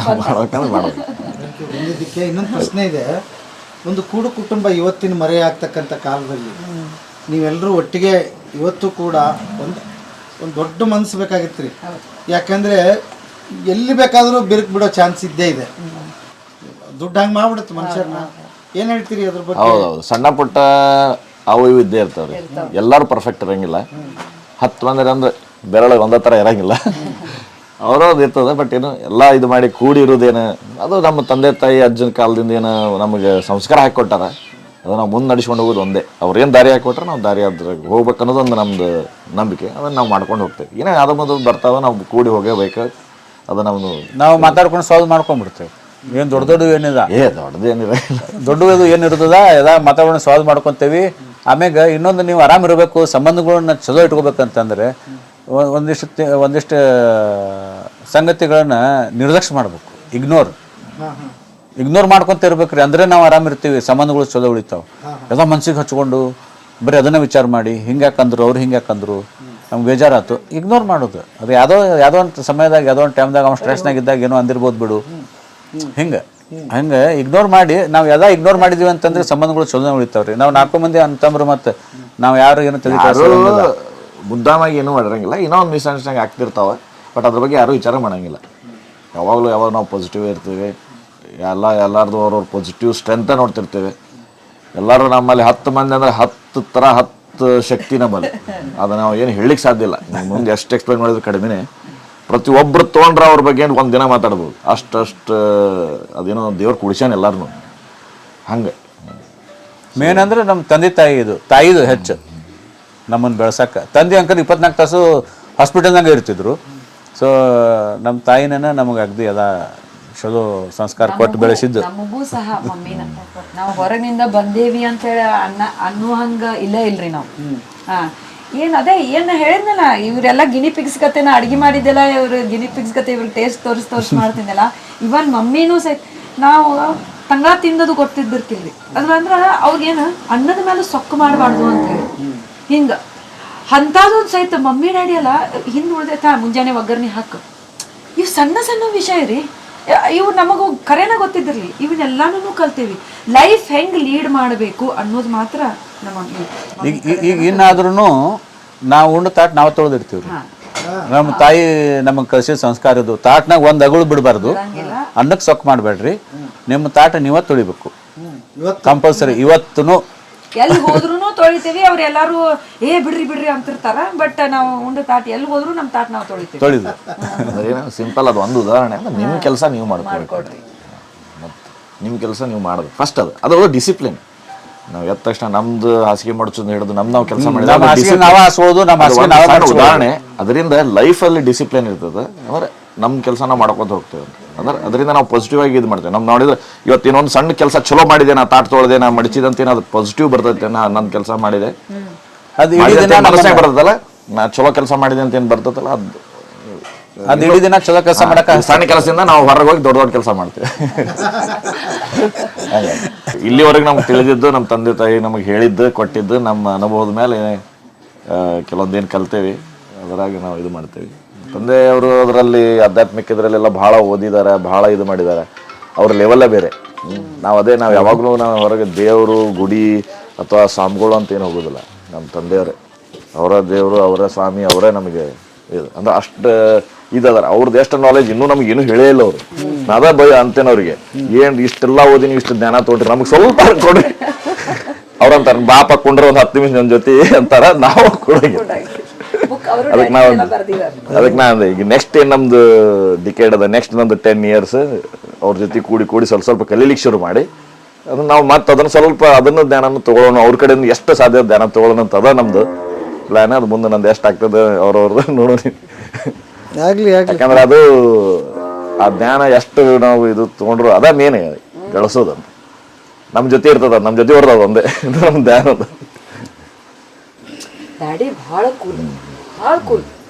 ಬಂದಿದ್ದಕ್ಕೆ ಇನ್ನೊಂದು ಪ್ರಶ್ನೆ ಇದೆ. ಒಂದು ಕೂಡು ಕುಟುಂಬ ಇವತ್ತಿನ ಮರೆಯಾಗ್ತಕ್ಕಂಥ ಕಾಲದಲ್ಲಿ ನೀವೆಲ್ಲರೂ ಒಟ್ಟಿಗೆ ಇವತ್ತು ಕೂಡ ಒಂದು ದೊಡ್ಡ ಮನಸ್ಸು ಬೇಕಾಗಿತ್ತು ರೀ. ಯಾಕಂದರೆ ಎಲ್ಲಿ ಬೇಕಾದರೂ ಬಿರುಕು ಬಿಡೋ ಚಾನ್ಸ್ ಇದ್ದೇ ಇದೆ. ದುಡ್ಡು ಹಂಗೆ ಮಾಡ್ಬಿಡುತ್ತೆ ಮನುಷ್ಯರನ್ನ. ಏನು ಹೇಳ್ತೀರಿ ಅದ್ರ ಬಗ್ಗೆ? ಹೌದೌದು, ಸಣ್ಣ ಪುಟ್ಟ ಅವು ಇವು ಇದ್ದೇ ಇರ್ತಾವ್ರಿ. ಎಲ್ಲರೂ ಪರ್ಫೆಕ್ಟ್ ಇರಂಗಿಲ್ಲ. 10 ಮಂದಿ ಅಂದ್ರೆ ಬೆರಳು ಒಂದೇ ಥರ ಇರಂಗಿಲ್ಲ, ಅವ್ರವ್ರದ್ದು ಇರ್ತದೆ. ಬಟ್ ಏನು ಎಲ್ಲ ಇದು ಮಾಡಿ ಕೂಡಿ ಇರೋದೇನು ಅದು ನಮ್ಮ ತಂದೆ ತಾಯಿ ಅಜ್ಜನ ಕಾಲದಿಂದ ಏನು ನಮಗೆ ಸಂಸ್ಕಾರ ಹಾಕಿಕೊಟ್ಟಾರ, ಅದು ನಾವು ಮುಂದೆ ನಡೆಸ್ಕೊಂಡು ಹೋಗೋದು ಒಂದೇ. ಅವ್ರೇನು ದಾರಿ ಹಾಕಿಕೊಟ್ರೆ ನಾವು ದಾರಿ ಅದ್ರಾಗ ಹೋಗ್ಬೇಕು ಅನ್ನೋದು ಒಂದು ನಮ್ಮದು ನಂಬಿಕೆ. ಅದನ್ನು ನಾವು ಮಾಡ್ಕೊಂಡು ಹೋಗ್ತೇವೆ. ಏನೋ ಅದು ಮೊದಲು ಬರ್ತಾವೆ, ನಾವು ಕೂಡಿ ಹೋಗಬೇಕು. ಅದು ನಾವು ಮಾತಾಡ್ಕೊಂಡು ಸಾಲ್ವ್ ಮಾಡ್ಕೊಂಡ್ಬಿಡ್ತೇವೆ. ಏನು ದೊಡ್ಡ ಏನಿಲ್ಲ, ದೊಡ್ಡದೇನಿಲ್ಲ, ದೊಡ್ಡದು ಏನಿರ್ತದ ಎಲ್ಲ ಮಾತಾಡ್ಕೊಂಡು ಸಾಲ್ವ್ ಮಾಡ್ಕೊತೇವಿ. ಆಮ್ಯಾಗ ಇನ್ನೊಂದು, ನೀವು ಆರಾಮಿರಬೇಕು, ಸಂಬಂಧಗಳನ್ನ ಚಲೋ ಇಟ್ಕೋಬೇಕಂತಂದ್ರೆ ಒಂದಿಷ್ಟು ಸಂಗತಿಗಳನ್ನ ನಿರ್ಲಕ್ಷ್ಯ ಮಾಡ್ಬೇಕು, ಇಗ್ನೋರ್ ಮಾಡ್ಕೊಂತ ಇರ್ಬೇಕ್ರಿ. ಅಂದ್ರೆ ನಾವು ಆರಾಮಿರ್ತೀವಿ, ಸಂಬಂಧಗಳು ಚಲೋ ಉಳಿತಾವ. ಎಲ್ಲ ಮನ್ಸಿಗೆ ಹಚ್ಕೊಂಡು ಬರೀ ಅದನ್ನ ವಿಚಾರ ಮಾಡಿ ಹಿಂಗ್ಯಾಕಂದ್ರು ಅವ್ರು ಹಿಂಗ್ಯಾಕಂದ್ರು ನಮ್ಗೆ ಬೇಜಾರಾಯ್ತು, ಇಗ್ನೋರ್ ಮಾಡೋದು. ಅದು ಯಾವುದೋ ಒಂದು ಸಮಯದಾಗ ಯಾವುದೋ ಒಂದು ಟೈಮ್ದಾಗ ಅವ್ನು ಸ್ಟ್ರೆಸ್ನಾಗ ಇದ್ದಾಗ ಏನೋ ಅಂದಿರ್ಬೋದು ಬಿಡು, ಹಂಗೆ ಇಗ್ನೋರ್ ಮಾಡಿ ನಾವು ಎಲ್ಲ ಇಗ್ನೋರ್ ಮಾಡಿದೀವಿ ಅಂತಂದ್ರೆ ಸಂಬಂಧಗಳು ಚಲೋ ಉಳಿತಾವ್ರಿ. ನಾವು 4 ಮಂದಿ ಅಂತಂದ್ರೆ ಮತ್ತೆ ನಾವು ಯಾರು ಏನೋ ಮುದ್ದಾಮಾಗಿ ಏನೂ ಮಾಡಿರಂಗಿಲ್ಲ. ಇನ್ನೂ ಒಂದು ಮಿಸ್ಅಂಡರ್ಸ್ಟ್ಯಾಂಡಿಂಗ್ ಆಗ್ತಿರ್ತಾವೆ. ಬಟ್ ಅದ್ರ ಬಗ್ಗೆ ಯಾರೂ ವಿಚಾರ ಮಾಡೋಂಗಿಲ್ಲ. ಯಾವಾಗ ನಾವು ಪಾಸಿಟಿವ್ ಇರ್ತೀವಿ, ಎಲ್ಲರದು ಅವ್ರವ್ರ ಪಾಸಿಟಿವ್ ಸ್ಟ್ರೆಂತ ನೋಡ್ತಿರ್ತೇವೆ. ಎಲ್ಲರೂ ನಮ್ಮಲ್ಲಿ 10 ಮಂದಿ ಅಂದ್ರೆ 10 ಥರ 10 ಶಕ್ತಿ ನಮ್ಮಲ್ಲಿ. ಅದು ನಾವು ಏನು ಹೇಳಲಿಕ್ಕೆ ಸಾಧ್ಯ ಇಲ್ಲ. ಮುಂದೆ ಎಷ್ಟು ಎಕ್ಸ್ಪ್ಲೈನ್ ಮಾಡಿದ್ರು ಕಡಿಮೆ. ಪ್ರತಿಯೊಬ್ಬರು ತೊಗೊಂಡ್ರೆ ಅವ್ರ ಬಗ್ಗೆ ಒಂದು ದಿನ ಮಾತಾಡ್ಬೋದು. ಅಷ್ಟು ಅದೇನೋ ದೇವ್ರು ಕುಡಿಸ್ಯಾನ ಎಲ್ಲರೂ ಹಂಗೆ. ಮೇನ್ ಅಂದ್ರೆ ನಮ್ಮ ತಂದೆ ತಾಯಿದು ಹೆಚ್ಚು ನಮ್ಮನ್ನು ಬೆಳ್ಸಕ್ಕೆ. ತಂದೆ ಅಂಕಲ್ 24 ತಾಸು ಹಾಸ್ಪಿಟಲ್ನಾಗ ಇರ್ತಿದ್ರು. ಸೊ ನಮ್ಮ ತಾಯಿನ ನಮಗೆ ಅಗ್ದಿ ಎಲ್ಲ ಚಲೋ ಸಂಸ್ಕಾರ ಕೊಟ್ಟು ಬೆಳೆಸಿದ್ದು. ನಮಗೂ ಸಹ ಮಮ್ಮಿನ ನಾವು ಹೊರಗಿನಿಂದ ಬಂದೇವಿ ಅಂತ ಹೇಳಿ ಅನ್ನೋ ಹಂಗ ಇಲ್ರಿ ನಾವು. ಅದೇ ಏನು ಹೇಳಿದ್ನಲ್ಲ, ಇವರೆಲ್ಲ ಗಿನಿ ಪಿಗ್ಸ್ ಗತೆನ ಅಡ್ಗೆ ಮಾಡಿದ್ದೆಲ್ಲ, ಇವ್ರು ಗಿನಿ ಪಿಗ್ಸ್ ಗತೆ ಇವ್ರಿಗೆ ಟೇಸ್ಟ್ ತೋರಿಸಿ ಮಾಡ್ತಿದ್ದೆಲ್ಲ. ಇವನ್ ಮಮ್ಮಿನೂ ಸಹಿತ ನಾವು ತಂಗ ತಿಂದದು ಗೊತ್ತಿದ್ದಿರ್ತಿಲ್ರಿ. ಅದ್ರಂದ್ರ ಅವ್ರಿಗೇನು ಅನ್ನದ ಮೇಲೆ ಸೊಕ್ಕು ಮಾಡಬಾರ್ದು ಅಂತ ಹೇಳಿ ಹಿಂಗ ಅಂಥದ್ದು ಸಹಿತ ಮಮ್ಮಿ ಡ್ಯಾಡಿ ಅಲ್ಲ ಹಿಂದೆ ಉಳ್ದೈತ ಮುಂಜಾನೆ ಒಗ್ಗರಣೆ ಹಾಕು. ಇವು ಸಣ್ಣ ವಿಷಯ ರೀ, ಇವು ನಮಗೂ ಕರೆನ ಗೊತ್ತಿದ್ದಿರಲಿ. ಇವನ್ನೆಲ್ಲಾನು ಕಲ್ತೀವಿ. ಲೈಫ್ ಹೆಂಗೆ ಲೀಡ್ ಮಾಡಬೇಕು ಅನ್ನೋದು ಮಾತ್ರ ಈಗ ಇನ್ನಾದ್ರೂ ನಾವು ಉಂಡು ತಾಟ್ ನಾವು ತೊಳೆದಿರ್ತೀವಿ. ನಮ್ಮ ತಾಯಿ ನಮಗೆ ಕಲಿಸಿದ ಸಂಸ್ಕಾರ ಇದು. ತಾಟ್ನಾಗ ಒಂದು ಅಗಳು ಬಿಡಬಾರ್ದು, ಅನ್ನಕ್ಕೆ ಸೊಕ್ಕು ಮಾಡಬೇಡ್ರಿ, ನಿಮ್ಮ ತಾಟ ನೀವ ತೊಳಿಬೇಕು ಕಂಪಲ್ಸರಿ. ಇವತ್ತು ಎಲ್ಲಿ ಹೋದ್ರೂ ತೊಳಿತೀವಿ. ಅವ್ರು ಎಲ್ಲಾರು ಬಿಡ್ರಿ ಬಿಡ್ರಿ ಅಂತಿರ್ತಾರ. ಬಟ್ ನಾವು ಉಂಡ ತಾಟ್ ಎಲ್ಲಿ ಹೋದ್ರು ನಮ್ಮ ತಾಟ್ ನಾವು ತೊಳಿತೀವಿ. ತೊಳಿದು ಅದೇನೋ ಸಿಂಪಲ್, ಅದು ಒಂದು ಉದಾಹರಣೆ. ಅಂದ್ರೆ ನಿಮ್ಮ ಕೆಲಸ ನೀವು ಮಾಡ್ಕೊಡ್ರಿ, ಮತ್ತು ನಿಮ್ಮ ಕೆಲಸ ನೀವು ಮಾಡೋದು ಫಸ್ಟ್. ಅದು ಡಿಸಿಪ್ಲಿನ್. ನಾವು ಎದ್ದ ತಕ್ಷಣ ನಮ್ದು ಹಾಸಿಗೆ ಮಡಚೋದು ಹಿಡಿದು ನಾವು ಕೆಲಸ ಮಾಡಿದ್ರೆ ಉದಾಹರಣೆ. ಅದರಿಂದ ಲೈಫಲ್ಲಿ ಡಿಸಿಪ್ಲಿನ್ ಇರ್ತದೆ. ಅಂದ್ರೆ ನಮ್ಮ ಕೆಲಸ ನಾವು ಮಾಡ್ಕೊತ ಹೋಗ್ತೇವೆ. ಅಂದ್ರೆ ಅದರಿಂದ ನಾವು ಪಾಸಿಟಿವ್ ಆಗಿ ಇದು ಮಾಡ್ತೇವೆ. ನಾವು ನೋಡಿದ್ರೆ ಇವತ್ತು ಇನ್ನೊಂದು ಸಣ್ಣ ಕೆಲಸ ಚಲೋ ಮಾಡಿದೆ, ನಾ ತಾಟ್ ತೊಳೆದೆ, ನಾ ಮಡಚಿದಂತ ಅದು ಪಾಸಿಟಿವ್ ಬರ್ತೈತೆ. ನನ್ನ ಕೆಲಸ ಮಾಡಿದೆ ಅದು ಮನಸ್ಸಾಗ ಬರ್ತದಲ್ಲ, ನಾ ಚಲೋ ಕೆಲಸ ಮಾಡಿದೆ ಅಂತ ಏನು ಬರ್ತದಲ್ಲ, ಅದು ಇಡೀ ದಿನ ಚಲೋ ಕೆಲಸ ಮಾಡಕ್ಕೆ ಸಣ್ಣ ಕೆಲಸದಿಂದ ನಾವು ಹೊರಗೆ ಹೋಗಿ ದೊಡ್ಡ ದೊಡ್ಡ ಕೆಲಸ ಮಾಡ್ತೇವೆ. ಇಲ್ಲಿವರೆಗೆ ನಮ್ಗೆ ತಿಳಿದಿದ್ದು, ನಮ್ಮ ತಂದೆ ತಾಯಿ ನಮಗೆ ಹೇಳಿದ್ದು ಕೊಟ್ಟಿದ್ದು, ನಮ್ಮ ಅನುಭವದ ಮೇಲೆ ಕೆಲವೊಂದೇನು ಕಲ್ತೇವೆ, ಅದರಾಗ ನಾವು ಇದು ಮಾಡ್ತೇವೆ. ತಂದೆಯವರು ಅದರಲ್ಲಿ ಆಧ್ಯಾತ್ಮಿಕ ಇದರಲ್ಲೆಲ್ಲ ಭಾಳ ಓದಿದ್ದಾರೆ, ಭಾಳ ಇದು ಮಾಡಿದ್ದಾರೆ. ಅವ್ರ ಲೆವೆಲ್ಲೇ ಬೇರೆ. ನಾವು ಯಾವಾಗಲೂ ನಾವು ಹೊರಗೆ ದೇವರು ಗುಡಿ ಅಥವಾ ಸ್ವಾಮಿಗಳು ಅಂತ ಏನು ಹೋಗೋದಿಲ್ಲ. ನಮ್ಮ ತಂದೆಯವರೇ ಅವರ ದೇವರು, ಅವರ ಸ್ವಾಮಿ, ಅವರೇ ನಮಗೆ ಇದು. ಅಂದ್ರೆ ಅಷ್ಟು ಇದದಾರ. ಅವ್ರದ್ದು ಎಷ್ಟು ನಾಲೆಜ್ ಇನ್ನೂ ನಮ್ಗೆ ಏನೂ ಹೇಳೇ ಇಲ್ಲ ಅವರು. ಅದ ಭಯ ಅಂತೇನೆ ಅವ್ರಿಗೆ. ಏನು ಇಷ್ಟೆಲ್ಲ ಓದಿ ನೀವು ಇಷ್ಟು ಜ್ಞಾನ ತೊಗೊಳ್ರಿ, ನಮ್ಗೆ ಸ್ವಲ್ಪ ಕೊಡ್ರಿ. ಅವ್ರಂತಾರೆ ಬಾಪ ಕೊಂಡ್ರೆ ಒಂದು 10 ನಿಮಿಷ ನನ್ನ ಜೊತೆ ಅಂತಾರ, ನಾವು ಕೊಡೋಗಿ. ಅದಕ್ಕೆ ನಾನು ಈಗ ನೆಕ್ಸ್ಟ್ ಏನು ನಮ್ದು ಡಿಕೇಡ್ ಅದ, ನೆಕ್ಸ್ಟ್ ನಮ್ದು 10 years ಅವ್ರ ಜೊತೆ ಕೂಡಿ ಸ್ವಲ್ಪ ಕಲೀಲಿಕ್ಕೆ ಶುರು ಮಾಡಿ, ಅದನ್ನ ನಾವು ಮತ್ತೆ ಅದನ್ನು ಸ್ವಲ್ಪ ಅದನ್ನು ಧ್ಯಾನ ತಗೊಳ್ಳೋಣ, ಅವ್ರ ಕಡೆಯಿಂದ ಎಷ್ಟು ಸಾಧ್ಯ ಧ್ಯಾನ ತಗೊಳ್ಳೋಣ ಅಂತ ಅದ ನಮ್ದು ಪ್ಲಾನ್. ಅದು ಮುಂದೆ ನಂದು ಎಷ್ಟು ಆಗ್ತದೆ ಅವ್ರವ್ರದ್ದು ನೋಡೋಣ. ಯಾಕಂದ್ರೆ ಅದು ಆ ಜ್ಞಾನ ಎಷ್ಟು ನಾವು ಇದು ತಗೊಂಡ್ರು ಅದ ಮೇನ್ ಗಳಿಸೋದಂತ. ನಮ್ಮ ಜೊತೆ ಇರ್ತದ, ನಮ್ಮ ಜೊತೆ ಬರ್ತದ ಒಂದೇ ನಮ್ಮ ಧ್ಯಾನ. ಡ್ಯಾಡಿ ಭಾಳ ಕೂಲ್.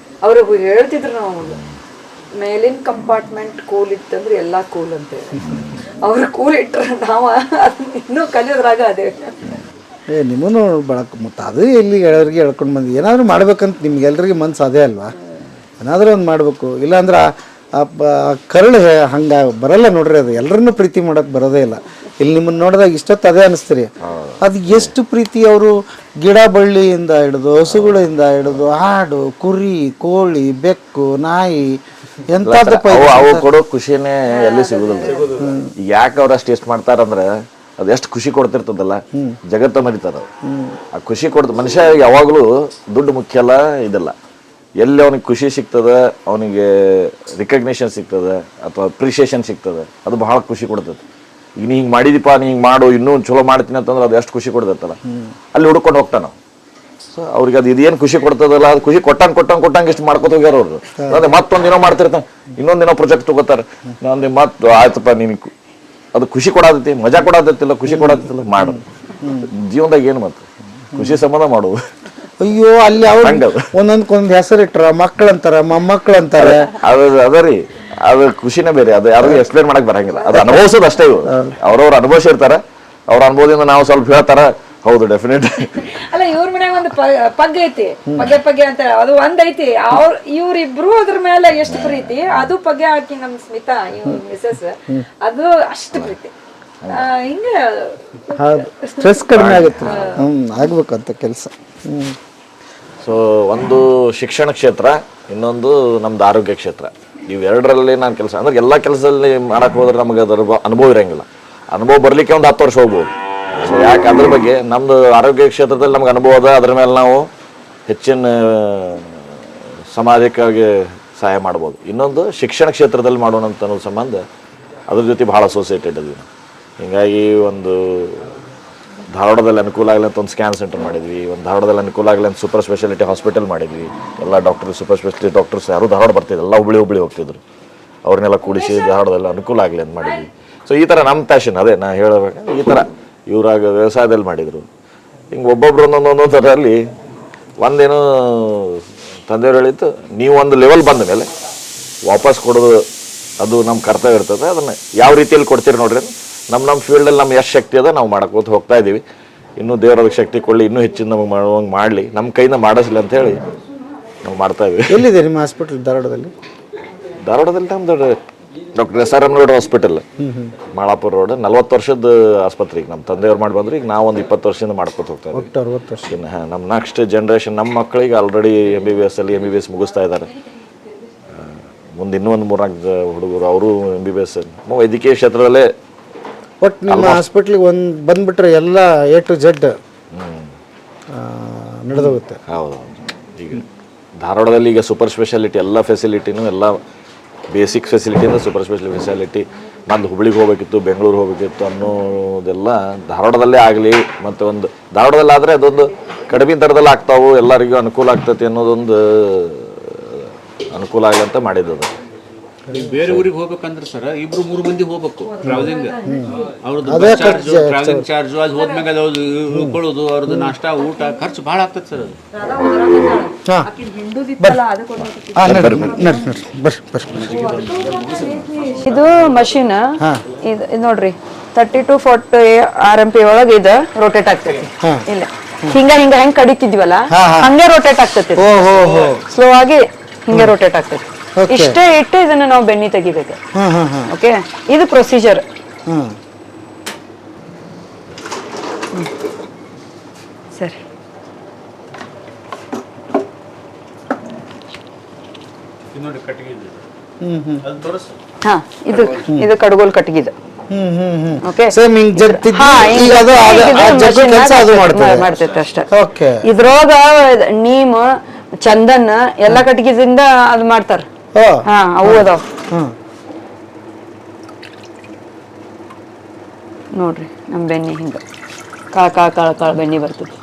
ಅವ್ರು ಹೇಳ್ತಿದ್ರು, ನಾವು ಮೇಲಿನ ಕಂಪಾರ್ಟ್ಮೆಂಟ್ ಕೂಲ್ ಇತ್ತಂದ್ರೆ ಎಲ್ಲ ಕೂಲ್ ಅಂತೇಳಿ. ಅವ್ರು ಕೂಲ್ ಇಟ್ಟರೆ ನಾವು ಇನ್ನೂ ಕಲಿಯೋದ್ರಾಗ ಅದೇ. ನಿಮ್ಮನ್ನು ಬಳಕ ಮತ್ತು ಅದು ಎಲ್ಲಿ ಎಲ್ಲರಿಗೆ ಹೇಳ್ಕೊಂಡು ಬಂದು ಏನಾದರೂ ಮಾಡ್ಬೇಕಂತ ನಿಮ್ಗೆಲ್ರಿಗೆ ಮನ್ಸು ಅದೇ ಅಲ್ವಾ? ಏನಾದರೂ ಒಂದು ಮಾಡಬೇಕು. ಇಲ್ಲಾಂದ್ರೆ ಕರಳು ಹಂಗೆ ಬರಲ್ಲ ನೋಡ್ರಿ. ಅದು ಎಲ್ಲರನ್ನೂ ಪ್ರೀತಿ ಮಾಡೋಕ್ಕೆ ಬರೋದೇ ಇಲ್ಲ. ಇಲ್ಲಿ ನಿಮ್ಮನ್ನು ನೋಡಿದಾಗ ಇಷ್ಟೊತ್ತು ಅದೇ ಅನಿಸ್ತೀರಿ. ಅದು ಎಷ್ಟು ಪ್ರೀತಿ ಅವರು ಗಿಡ ಬಳ್ಳಿಯಿಂದ ಹಿಡಿದು, ಹಸುಗಳಿಂದ ಹಿಡಿದು, ಆಡು, ಕುರಿ, ಕೋಳಿ, ಬೆಕ್ಕು, ನಾಯಿ, ಎಂಥದ್ದು ಅವು ಕೊಡೋ ಖುಷಿನೇ ಎಲ್ಲಿ ಸಿಗುದಿಲ್ಲ. ಈಗ ಯಾಕೆ ಅವ್ರು ಅಷ್ಟು ಎಷ್ಟು ಮಾಡ್ತಾರಂದ್ರೆ ಅದು ಎಷ್ಟು ಖುಷಿ ಕೊಡ್ತಿರ್ತದಲ್ಲ, ಜಗತ್ತ ಮರಿತಾರ. ಆ ಖುಷಿ ಮನುಷ್ಯ ಯಾವಾಗಲೂ ದುಡ್ಡು ಮುಖ್ಯ ಅಲ್ಲ, ಇದಲ್ಲ. ಎಲ್ಲಿ ಅವನಿಗೆ ಖುಷಿ ಸಿಗ್ತದೆ, ಅವನಿಗೆ ರಿಕಗ್ನಿಷನ್ ಸಿಗ್ತದೆ ಅಥವಾ ಅಪ್ರಿಷಿಯೇಷನ್ ಸಿಗ್ತದೆ, ಅದು ಬಹಳ ಖುಷಿ ಕೊಡ್ತೈತೆ. ಈಗ ನೀ ಹಿಂಗೆ ಮಾಡಿದೀಪ, ನೀ ಹಿಂಗೆ ಮಾಡು, ಇನ್ನೂ ಚಲೋ ಮಾಡ್ತೀನಿ ಅಂತಂದ್ರೆ ಅದು ಎಷ್ಟು ಖುಷಿ ಕೊಡ್ತೈತಲ್ಲ, ಅಲ್ಲಿ ಹುಡ್ಕೊಂಡು ಹೋಗ್ತಾನ. ಸೊ ಅವ್ರಿಗೆ ಅದು ಇದೇನು ಖುಷಿ ಕೊಡ್ತದಲ್ಲ, ಅದು ಖುಷಿ ಕೊಟ್ಟಂಗೆ ಇಷ್ಟು ಮಾಡ್ಕೊತ ಹೋಗ್ಯಾರ ಅವ್ರು. ಅದೇ ಮತ್ತೊಂದಿನೋ ಮಾಡ್ತಿರ್ತಾನೆ, ಇನ್ನೊಂದಿನೋ ಪ್ರಾಜೆಕ್ಟ್ ತಗೋತಾರೆ. ನಂದು ಮತ್ತೆ ಆಯ್ತಪ್ಪ, ನಿನಗೆ ಅದು ಖುಷಿ ಕೊಡಾದೈತಿ, ಮಜಾ ಕೊಡಾದೈತಿಲ್ಲ, ಖುಷಿ ಕೊಡಾದೈತಿಲ್ಲ, ಮಾಡು. ಜೀವನದಾಗ ಏನು ಮತ್ತೆ ಖುಷಿ ಸಂಬಂಧ ಮಾಡುವ. ಅಯ್ಯೋ, ಅಲ್ಲಿ ಅವ್ರು ಒಂದೊಂದ್ಕೊಂದ್ ಹೆಸರಿಟ್ರ, ಮಕ್ಕಳಂತಾರ, ಮೊಮ್ಮಕ್ಕಳಂತಾರೆ. ಅದರಿ ಅದು ಖುಷಿನೇ ಬೇರೆ. ಅದು ಯಾರಿಗೂ ಎಕ್ಸ್ಪ್ಲೇನ್ ಮಾಡಕ್ ಬರಂಗಿಲ್ಲ. ಅದು ಅನುಭವಿಸೋದು ಅಷ್ಟೇ. ಇವು ಅವ್ರವ್ರು ಅನುಭವಿಸಿರ್ತಾರ, ಅವ್ರ ಅನುಭವದಿಂದ ನಾವು ಸ್ವಲ್ಪ ಹೇಳ್ತಾರ. ಹೌದು, ಡೆಫಿನೆಟ್. ಅಲ್ಲ, ಇವ್ರ ಮನ್ಯಾಗ ಒಂದು ಪಗ್ ಐತಿ, ಪಗ್ಗೆ ಅಂತ, ಅದು ಒಂದ್ ಐತಿ. ಇವ್ರಿಬ್ರು ಅದ್ರ ಮೇಲೆ ಎಷ್ಟು ಪ್ರೀತಿ. ಅದು ಪಗ್ಗೆ ಹಾಕಿ ನಮ್ ಸ್ಮಿತಾ, ಇವ್ರ ಮಿಸಸ್, ಅದು ಅಷ್ಟು ಪ್ರೀತಿ. ಹಿಂಗೆ ಸ್ಟ್ರೆಸ್ ಕಡಿಮೆ ಆಗುತ್ತೆ. ಆಗ್ಬೇಕಂತ ಕೆಲಸ. ಸೊ ಒಂದು ಶಿಕ್ಷಣ ಕ್ಷೇತ್ರ, ಇನ್ನೊಂದು ನಮ್ದು ಆರೋಗ್ಯ ಕ್ಷೇತ್ರ. ಇವೆರಡರಲ್ಲಿ ನಾನು ಕೆಲಸ ಅಂದ್ರೆ ಎಲ್ಲ ಕೆಲಸದಲ್ಲಿ ಮಾಡಕ್ಕೆ ಹೋದ್ರೆ ನಮಗೆ ಅದರ ಅನುಭವ ಇರಂಗಿಲ್ಲ. ಅನುಭವ ಬರಲಿಕ್ಕೆ ಒಂದು 10 ವರ್ಷ ಹೋಗ್ಬೋದು. ಸೊ ಯಾಕೆ ಅದ್ರ ಬಗ್ಗೆ ನಮ್ಮದು ಆರೋಗ್ಯ ಕ್ಷೇತ್ರದಲ್ಲಿ ನಮ್ಗೆ ಅನುಭವ ಅದ. ಅದ್ರ ಮೇಲೆ ನಾವು ಹೆಚ್ಚಿನ ಸಮಾಜಕ್ಕಾಗಿ ಸಹಾಯ ಮಾಡ್ಬೋದು. ಇನ್ನೊಂದು ಶಿಕ್ಷಣ ಕ್ಷೇತ್ರದಲ್ಲಿ ಮಾಡೋಣ ಅಂತ ಅನ್ನೋ ಸಂಬಂಧ ಅದ್ರ ಜೊತೆ ಭಾಳ ಅಸೋಸಿಯೇಟೆಡ್ ಅದೀವಿ. ಹೀಗಾಗಿ ಒಂದು ಧಾರವಾಡದಲ್ಲಿ ಅನುಕೂಲ ಆಗಲಿ ಅಂತ ಒಂದು ಸ್ಕ್ಯಾನ್ ಸೆಂಟರ್ ಮಾಡಿದ್ವಿ. ಒಂದು ಧಾರವಾಡದಲ್ಲಿ ಅನುಕೂಲ ಆಗಲಿ ಅಂತ ಸೂಪರ್ ಸ್ಪೆಷಾಲಿಟಿ ಹಾಸ್ಪಿಟಲ್ ಮಾಡಿದ್ವಿ. ಎಲ್ಲ ಡಾಕ್ಟರ್, ಸೂಪರ್ ಸ್ಪೆಷಾಲಿಟಿ ಡಾಕ್ಟರ್ಸ್ ಯಾರು ಧಾರವಾಡ ಬರ್ತಿದ್ರು, ಎಲ್ಲ ಹುಬ್ಳಿ ಹೋಗ್ತಿದ್ರು. ಅವ್ರನ್ನೆಲ್ಲ ಕೂಡಿಸಿ ಧಾರವಾಡದಲ್ಲಿ ಅನುಕೂಲ ಆಗಲಿ ಅಂತ ಮಾಡಿದ್ವಿ. ಸೊ ಈ ಥರ ನಮ್ಮ ಪ್ಯಾಷನ್ ಅದೇ ನಾ ಹೇಳಬೇಕು. ಈ ಥರ ಇವ್ರಾಗ ವ್ಯವಸಾಯದಲ್ಲಿ ಮಾಡಿದರು. ಹಿಂಗೆ ಒಬ್ಬೊಬ್ರು ಒಂದೊಂದು ಥರಲ್ಲಿ ಒಂದೇನು ತಂದೆಯವ್ರು ಹೇಳಿತ್ತು, ನೀವು ಒಂದು ಲೆವೆಲ್ ಬಂದ ಮೇಲೆ ವಾಪಸ್ ಕೊಡೋದು ಅದು ನಮ್ಮ ಕರ್ತವ್ಯ ಇರ್ತದೆ. ಅದನ್ನು ಯಾವ ರೀತಿಯಲ್ಲಿ ಕೊಡ್ತೀರಿ ನೋಡ್ರಿ. ನಮ್ಮ ಫೀಲ್ಡಲ್ಲಿ ನಮ್ಮ ಎಷ್ಟು ಶಕ್ತಿ ಅದ ನಾವು ಮಾಡ್ಕೋತ ಹೋಗ್ತಾ ಇದ್ದೀವಿ. ಇನ್ನೂ ದೇವರದಕ್ಕೆ ಶಕ್ತಿ ಕೊಡಲಿ, ಇನ್ನೂ ಹೆಚ್ಚಿನ ನಮಗೆ ಮಾಡುವಂಗೆ ಮಾಡಲಿ, ನಮ್ಮ ಕೈಯಿಂದ ಮಾಡಿಸ್ಲಿ ಅಂತೇಳಿ ನಾವು ಮಾಡ್ತಾ ಇದ್ದೀವಿ. ಎಲ್ಲಿದೆ ನಿಮ್ಮ ಹಾಸ್ಪಿಟಲ್? ಧಾರವಾಡದಲ್ಲಿ ನಮ್ದು doctor SR Ramanagouda hospital, Malapura road. 40 ವರ್ಷದ ಆಸ್ಪತ್ರೆ. ಈಗ ನಮ್ಮ ತಂದೆಯವ್ರು ಮಾಡಿ ಬಂದ್ರೆ ಈಗ ನಾವು ಒಂದು 20 ವರ್ಷದಿಂದ ಮಾಡ್ಕೊತ ಹೋಗ್ತಾ ಇದ್ದೀವಿ. 60 ವರ್ಷ. ಇನ್ನು ನಮ್ಮ ನೆಕ್ಸ್ಟ್ ಜನ್ರೇಷನ್ ನಮ್ಮ ಮಕ್ಕಳಿಗೆ ಆಲ್ರೆಡಿ MBBS ಮುಗಿಸ್ತಾ ಇದ್ದಾರೆ. ಮುಂದೆ ಇನ್ನೂ ಒಂದು 3-4 ಹುಡುಗರು ಅವರು MBBS ವೈದ್ಯಕೀಯ ಕ್ಷೇತ್ರದಲ್ಲೇ. ಒಟ್ಟು ನಿಮ್ಮ ಹಾಸ್ಪಿಟ್ಲಿಗೆ ಒಂದು ಬಂದ್ಬಿಟ್ರೆ ಎಲ್ಲ A to Z ನಡೆದೋಗುತ್ತೆ. ಹೌದು. ಈಗ ಧಾರವಾಡದಲ್ಲಿ ಈಗ ಸೂಪರ್ ಸ್ಪೆಷಾಲಿಟಿ ಎಲ್ಲ ಫೆಸಿಲಿಟಿನೂ ಎಲ್ಲ ಬೇಸಿಕ್ ಫೆಸಿಲಿಟಿಯಿಂದ ಸೂಪರ್ ಸ್ಪೆಷಲ್ ಫೆಸಿಲಿಟಿ ಮೊದಲು ಹುಬ್ಳಿಗೆ ಹೋಗಬೇಕಿತ್ತು, ಬೆಂಗಳೂರು ಹೋಗಬೇಕಿತ್ತು ಅನ್ನೋದೆಲ್ಲ ಧಾರವಾಡದಲ್ಲೇ ಆಗಲಿ, ಮತ್ತು ಒಂದು ಧಾರವಾಡದಲ್ಲಿ ಆದರೆ ಅದೊಂದು ಕಡಿಮೆ ದರದಲ್ಲಿ ಆಗ್ತಾವು, ಎಲ್ಲರಿಗೂ ಅನುಕೂಲ ಆಗ್ತೈತಿ ಅನ್ನೋದೊಂದು ಅನುಕೂಲ ಆಗಲಿ ಅಂತ ಮಾಡಿದ್ದದು. ಬೇರೆ ಊರಿಗೆ ಹೋಗ್ಬೇಕಂದ್ರೆ ಸರ್ 2-3 ಮಂದಿ ಹೋಗ್ಬೇಕು ಟ್ರಾವೆಲಿಂಗ್. ಅವ್ರದ್ದು ಟ್ರಾವೆಲಿಂಗ್ ಚಾರ್ಜು, ಅದು ಹೋದ್ಮ್ಯಾಗ ಅದು ಉಳ್ಕೊಳ್ಳೋದು, ಅವ್ರದ್ದು ನಾಷ್ಟ ಊಟ ಖರ್ಚು ಭಾಳ ಆಗ್ತದೆ ಸರ್ ಅದು. ಇದು ಮಷೀನ್ ಇದು ನೋಡ್ರಿ 30 to 40 RMP ಒಳಗೆ ಇದು ರೋಟೇಟ್ ಆಗ್ತೈತಿ. ಇಲ್ಲ ಹಿಂಗ ಹಿಂಗ ಹೆಂಗ್ ಕಡಿತಿದ್ವಲ್ಲ ಹಂಗೆ ರೋಟೇಟ್ ಆಗ್ತೈತಿ. ಸ್ಲೋ ಆಗಿ ಹಿಂಗೆ ರೋಟೇಟ್ ಆಗ್ತೈತಿ. ಇಷ್ಟೇ ಇಟ್ಟು ಇದನ್ನ ನಾವು ಬೆಣ್ಣೆ ತೆಗಿಬೇಕು. ಓಕೆ, ಇದು ಪ್ರೊಸೀಜರ್. ಸರಿ, ಹಾ ಇದು ಇದು ಕಡಗೋಲ್ ಕಟ್ಟಿಗಿದು. ಓಕೆ, ಮಾಡ್ತೈತೆ ಅಷ್ಟೇ. ಇದ್ರೊಳಗ ನೀಮ್, ಚಂದನ್ ಎಲ್ಲ ಕಟ್ಟಿಗೆದಿಂದ ಅದ್ ಮಾಡ್ತಾರ. ಹಾ, ಅವು ಅದಾವ ನೋಡ್ರಿ. ನಮ್ ಬೆಣ್ಣೆ ಹಿಂಗ ಕಾಳ ಬೆಣ್ಣೆ ಬರ್ತದೆ.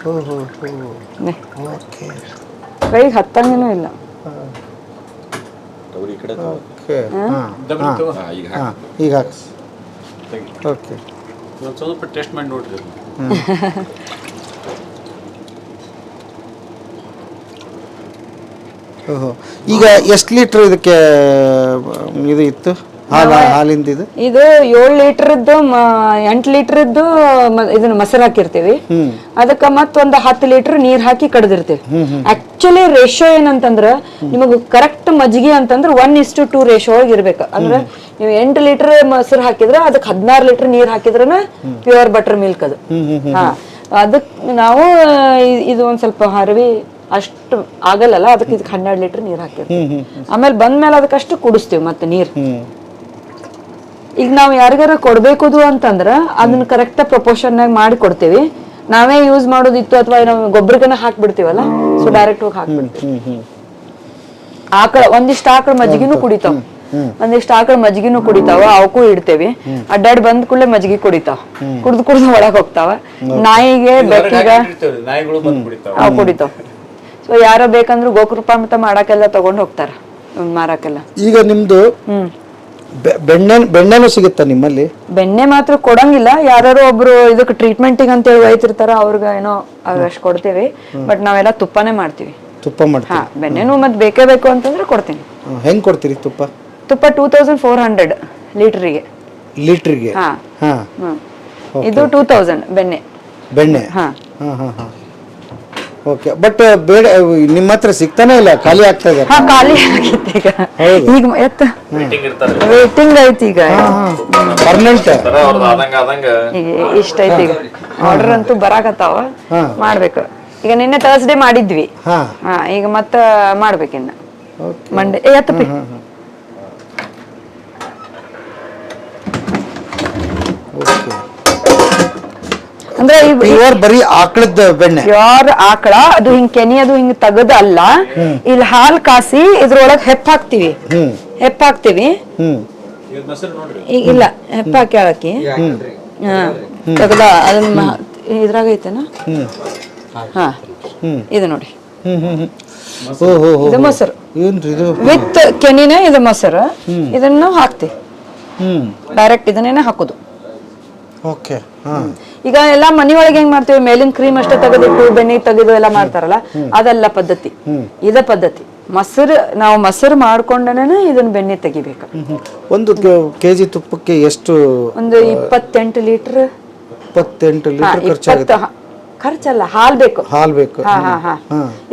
ಕೈಗೆ ಹತ್ತಂಗೇನೂ ಇಲ್ಲ. ಈಗ ಓಕೆ, ಸ್ವಲ್ಪ ಟೆಸ್ಟ್ ಮಾಡಿ ನೋಡ್ರಿ. ಈಗ ಎಷ್ಟು ಲೀಟರ್ ಇದಕ್ಕೆ ಇದು ಇತ್ತು ಹಾಲಿಂದ? ಇದು 7 ಲೀಟರ್ದ್ದು 8 ಲೀಟರ್ದ್ದು ಇದನ್ನ ಮೊಸರು ಹಾಕಿರ್ತೀವಿ. ಅದಕ್ಕ ಮತ್ತೊಂದು 10 ಲೀಟರ್ ನೀರ್ ಹಾಕಿ ಕಡ್ದಿರ್ತೀವಿ. ಆಕ್ಚುಲಿ ರೇಷಿಯೋ ಏನಂತಂದ್ರ ನಿಮಗ್ ಕರೆಕ್ಟ್ ಮಜ್ಜಿಗೆ ಅಂತಂದ್ರ 1:2 ರೇಷಿಯೋ ಒಳಗೆ ಇರ್ಬೇಕು. ಅಂದ್ರೆ ನೀವು 8 ಲೀಟರ್ ಮೊಸರು ಹಾಕಿದ್ರೆ ಅದಕ್ಕೆ 16 ಲೀಟರ್ ನೀರ್ ಹಾಕಿದ್ರನ ಪ್ಯೂರ್ ಬಟರ್ ಮಿಲ್ಕ್ ಅದು. ಹಾ, ಅದಕ್ ನಾವು ಇದು ಒಂದ್ ಸ್ವಲ್ಪ ಹರವಿ ಅಷ್ಟು ಆಗಲ್ಲ, ಅದಕ್ಕೆ ಇದಕ್ಕೆ 12 ಲೀಟರ್ ನೀರ್ ಹಾಕಿರ್ತೀವಿ. ಆಮೇಲೆ ಬಂದ್ಮೇಲೆ ಅದಕ್ಕಷ್ಟು ಕುಡಿಸ್ತೀವಿ ಮತ್ತೆ ನೀರ್. ಈಗ ನಾವು ಯಾರಿಗಾರ ಕೊಡ್ಬೇಕು ಅಂತಂದ್ರ ಅದನ್ನ ಕರೆಕ್ಟ್ ಪ್ರಪೋರ್ಷನ್ ನಾಗ ಮಾಡಿ ಕೊಡ್ತೀವಿ. ನಾವೇ ಯೂಸ್ ಮಾಡೋದಿತ್ತು ಅಥವಾ ನಾವು ಗೊಬ್ಬರಗನ ಹಾಕ್ಬಿಡ್ತೀವಲ್ಲ, ಸೊ ಡೈರೆಕ್ಟ್ ಹೋಗಿ ಹಾಕ್ಬಿಡ್ತೀವಿ. ಒಂದಿಷ್ಟು ಆಕಳ ಮಜ್ಜಿಗೆನೂ ಕುಡಿತಾವ, ಒಂದಿಷ್ಟು ಆಕಳ ಮಜ್ಜಿಗೆನೂ ಕುಡಿತಾವ, ಅವಕ್ಕೂ ಇಡ್ತೇವಿ. ಅಡ್ಡಾಡಿ ಬಂದ್ ಕೂಡಲೇ ಮಜ್ಜಿಗೆ ಕುಡಿತಾವ, ಕುಡ್ದು ಒಳಗ್ ಹೋಗ್ತಾವ. ನಾಯಿಗೆ ಬೆಕ್ಕಿಗ ಅವ್ ಕುಡಿತಾವ. ಸೊ ಯಾರ ಬೇಕಂದ್ರು ಗೋಕೃಪಾಮೃತ ಮಾಡಾಕೆಲ್ಲ ತಗೊಂಡ್ ಹೋಗ್ತಾರ ಮಾರಾಕೆಲ್ಲ. ಈಗ ನಿಮ್ದು ಬೆಣ್ಣೆನೂ ಸಿಗುತ್ತಾ ನಿಮ್ಮಲ್ಲಿ? ಬೆಣ್ಣೆ ಮಾತ್ರ ಕೊಡಂಗಿಲ್ಲ. ಯಾರು ಒಬ್ರು ಇದಕ್ಕೆ ಟ್ರೀಟ್ಮೆಂಟಿಗೆ ಅಂತ ಹೇಳಿ ಒಯ್ತಿರ್ತಾರ, ಅವ್ರಿಗೆ ಏನೋ ಅಷ್ಟು ಕೊಡ್ತೀವಿ. ಬಟ್ ನಾವೆಲ್ಲ ತುಪ್ಪನೇ ಮಾಡ್ತೀವಿ. ತುಪ್ಪ ಮಾಡ್ತೀವಿ? ಹಾ, ಬೆಣ್ಣೆನೂ ಮತ್ತೆ ಬೇಕೇ ಬೇಕು ಅಂತಂದ್ರೆ ಕೊಡ್ತೀನಿ. ಹೆಂಗ್ ಕೊಡ್ತೀರಿ ತುಪ್ಪ? 2400 ಲೀಟರ್ಗೆ. ಲೀಟರ್ಗೆ? ಹಾ, ಹಾ. ಇದು 2000 ಬೆಣ್ಣೆ. ಹಾ, ಓಕೆ. ಬಟ್ ಬೇಡ, ನಿಮ್ಮ ಹತ್ರ ಸಿಗ್ತಾನೆ ಇಲ್ಲ, ಖಾಲಿ ಆಗ್ತಾ ಇದೆ. ಹಾ, ಖಾಲಿ ಆಗಿತ್ತು ಈಗ. ಈಗ ವೇಟಿಂಗ್ ಐತಿ ಈಗ. ಪರ್ಮನೆಂಟ್ ಇಷ್ಟ ಐತಿ ಈಗ. ಆರ್ಡರ್ ಅಂತೂ ಬರಾಕತ್ತಾವ, ಮಾಡ್ಬೇಕು. ಈಗ ನಿನ್ನೆ ಥರ್ಸ್ಡೇ ಮಾಡಿದ್ವಿ. ಹಾ, ಈಗ ಮತ್ತ ಮಾಡ್ಬೇಕಿನ್ನ ಮಂಡೇ. ಎತ್ತಪ್ಪಿ ಅಂದ್ರೆ ಬರೀ ಆಕಳದ ಬೆಣ್ಣೆ, ಪ್ಯೂರ್ ಆಕಳ. ಅದು ಹಿಂಗ್ ಕೆನಿ ಅದು ಹಿಂಗ್ ತೆಗದ ಅಲ್ಲ, ಇಲ್ಲಿ ಹಾಲ್ ಕಾಸಿ ಇದ್ರೊಳಗ್ ಹಾಕ್ತಿವಿ. ಹಾಕ್ತಿವಿ ಇಲ್ಲ, ಹಾಕಿ ಹಾಕಿ ತೆಗದ ಅದನ್ನ ಇದ್ರಾಗ ಐತೆನ. ಹಾ, ಇದು ನೋಡಿ, ಇದು ಮೊಸರು ವಿತ್ ಕೆನಿನ. ಇದು ಮೊಸರು, ಇದನ್ನ ಹಾಕ್ತಿವಿ ಡೈರೆಕ್ಟ್, ಇದನ್ನೇನೆ ಹಾಕೋದು. ಈಗ ಎಲ್ಲಾ ಮನಿ ಒಳಗೆ ಹೆಂಗ್ ಮಾಡ್ತೀವಿ, ಮೇಲಿನ ಕ್ರೀಮ್ ಅಷ್ಟೇ ತೆಗೆದಿಟ್ಟು ಬೆಣ್ಣೆ ತೆಗೆದು ಎಲ್ಲ ಮಾಡ್ತಾರಲ್ಲ, ಅದೆಲ್ಲ ಪದ್ಧತಿ. ಇದ ಪದ್ಧತಿ ನಾವು ಮೊಸರು ಮಾಡ್ಕೊಂಡನೇ ಇದನ್ನ ಬೆಣ್ಣೆ ತೆಗಿಬೇಕು. ಒಂದು ಕೆಜಿ ತುಪ್ಪಕ್ಕೆ ಎಷ್ಟು? ಒಂದು 28 ಲೀಟರ್. 28 ಲೀಟರ್ ಖರ್ಚಾಗುತ್ತೆ? ಖರ್ಚಲ್ಲ, ಹಾಲ್ ಬೇಕು.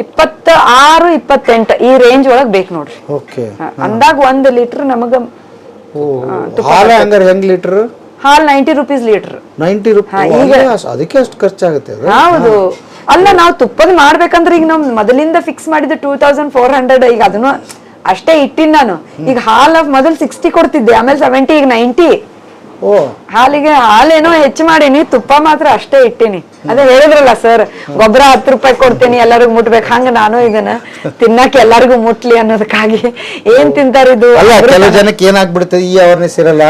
26, 28 ಈ ರೇಂಜ್ ಒಳಗ್ ಬೇಕು ನೋಡ್ರಿ. ಅಂದಾಗ 1 ಲೀಟರ್ ನಮಗ. ಹೆಂಗ್ ಲೀಟರ್ ಹಾಲ್? 90 ರೂಪೀಸ್ ಲೀಟರ್. 90 ರೂಪಾಯಿ? ಅದಕ್ಕೆ ಅಷ್ಟು ಖರ್ಚಾಗುತ್ತೆ? ಹೌದು. ಅಲ್ಲ, ನಾವು ತುಪ್ಪದ ಮಾಡ್ಬೇಕಂದ್ರೆ ಈಗ ನಾವು ಮೊದಲಿಂದ ಫಿಕ್ಸ್ ಮಾಡಿದ್ದು 2400. ಈಗ ಅದನ್ನು ಅಷ್ಟೇ ಇಟ್ಟಿನ್ ನಾನು. ಈಗ ಹಾಲ್ ಮೊದಲು 60 ಕೊಡ್ತಿದ್ದೆ, ಆಮೇಲೆ 70, ಈಗ 90. ಹಾಲೇನೋ ಹೆಚ್ಚು ಮಾಡೀನಿ, ತುಪ್ಪ ಮಾತ್ರ ಅಷ್ಟೇ ಇಟ್ಟೀನಿ. ಅದೇ ಹೇಳಿದ್ರಲ್ಲ ಸರ್, ಗೊಬ್ಬರ 10 ರೂಪಾಯಿ ಕೊಡ್ತೀನಿ ಎಲ್ಲರಿಗೂ ಮುಟ್ಬೇಕು, ಹಂಗ ನಾನು ಇದನ್ನ ತಿನ್ನಕ್ಕೆ ಎಲ್ಲರಿಗೂ ಮುಟ್ಲಿ ಅನ್ನೋದಕ್ಕಾಗಿ. ಏನ್ ತಿಂತಾರಿದು? ಅಲ್ಲ, ಕೆಲವು ಜನಕ್ಕೆ ಏನಾಗ್ಬಿಡುತ್ತೆ, ಈ ಅವೇರ್ನೆಸ್ ಇರಲ್ಲ.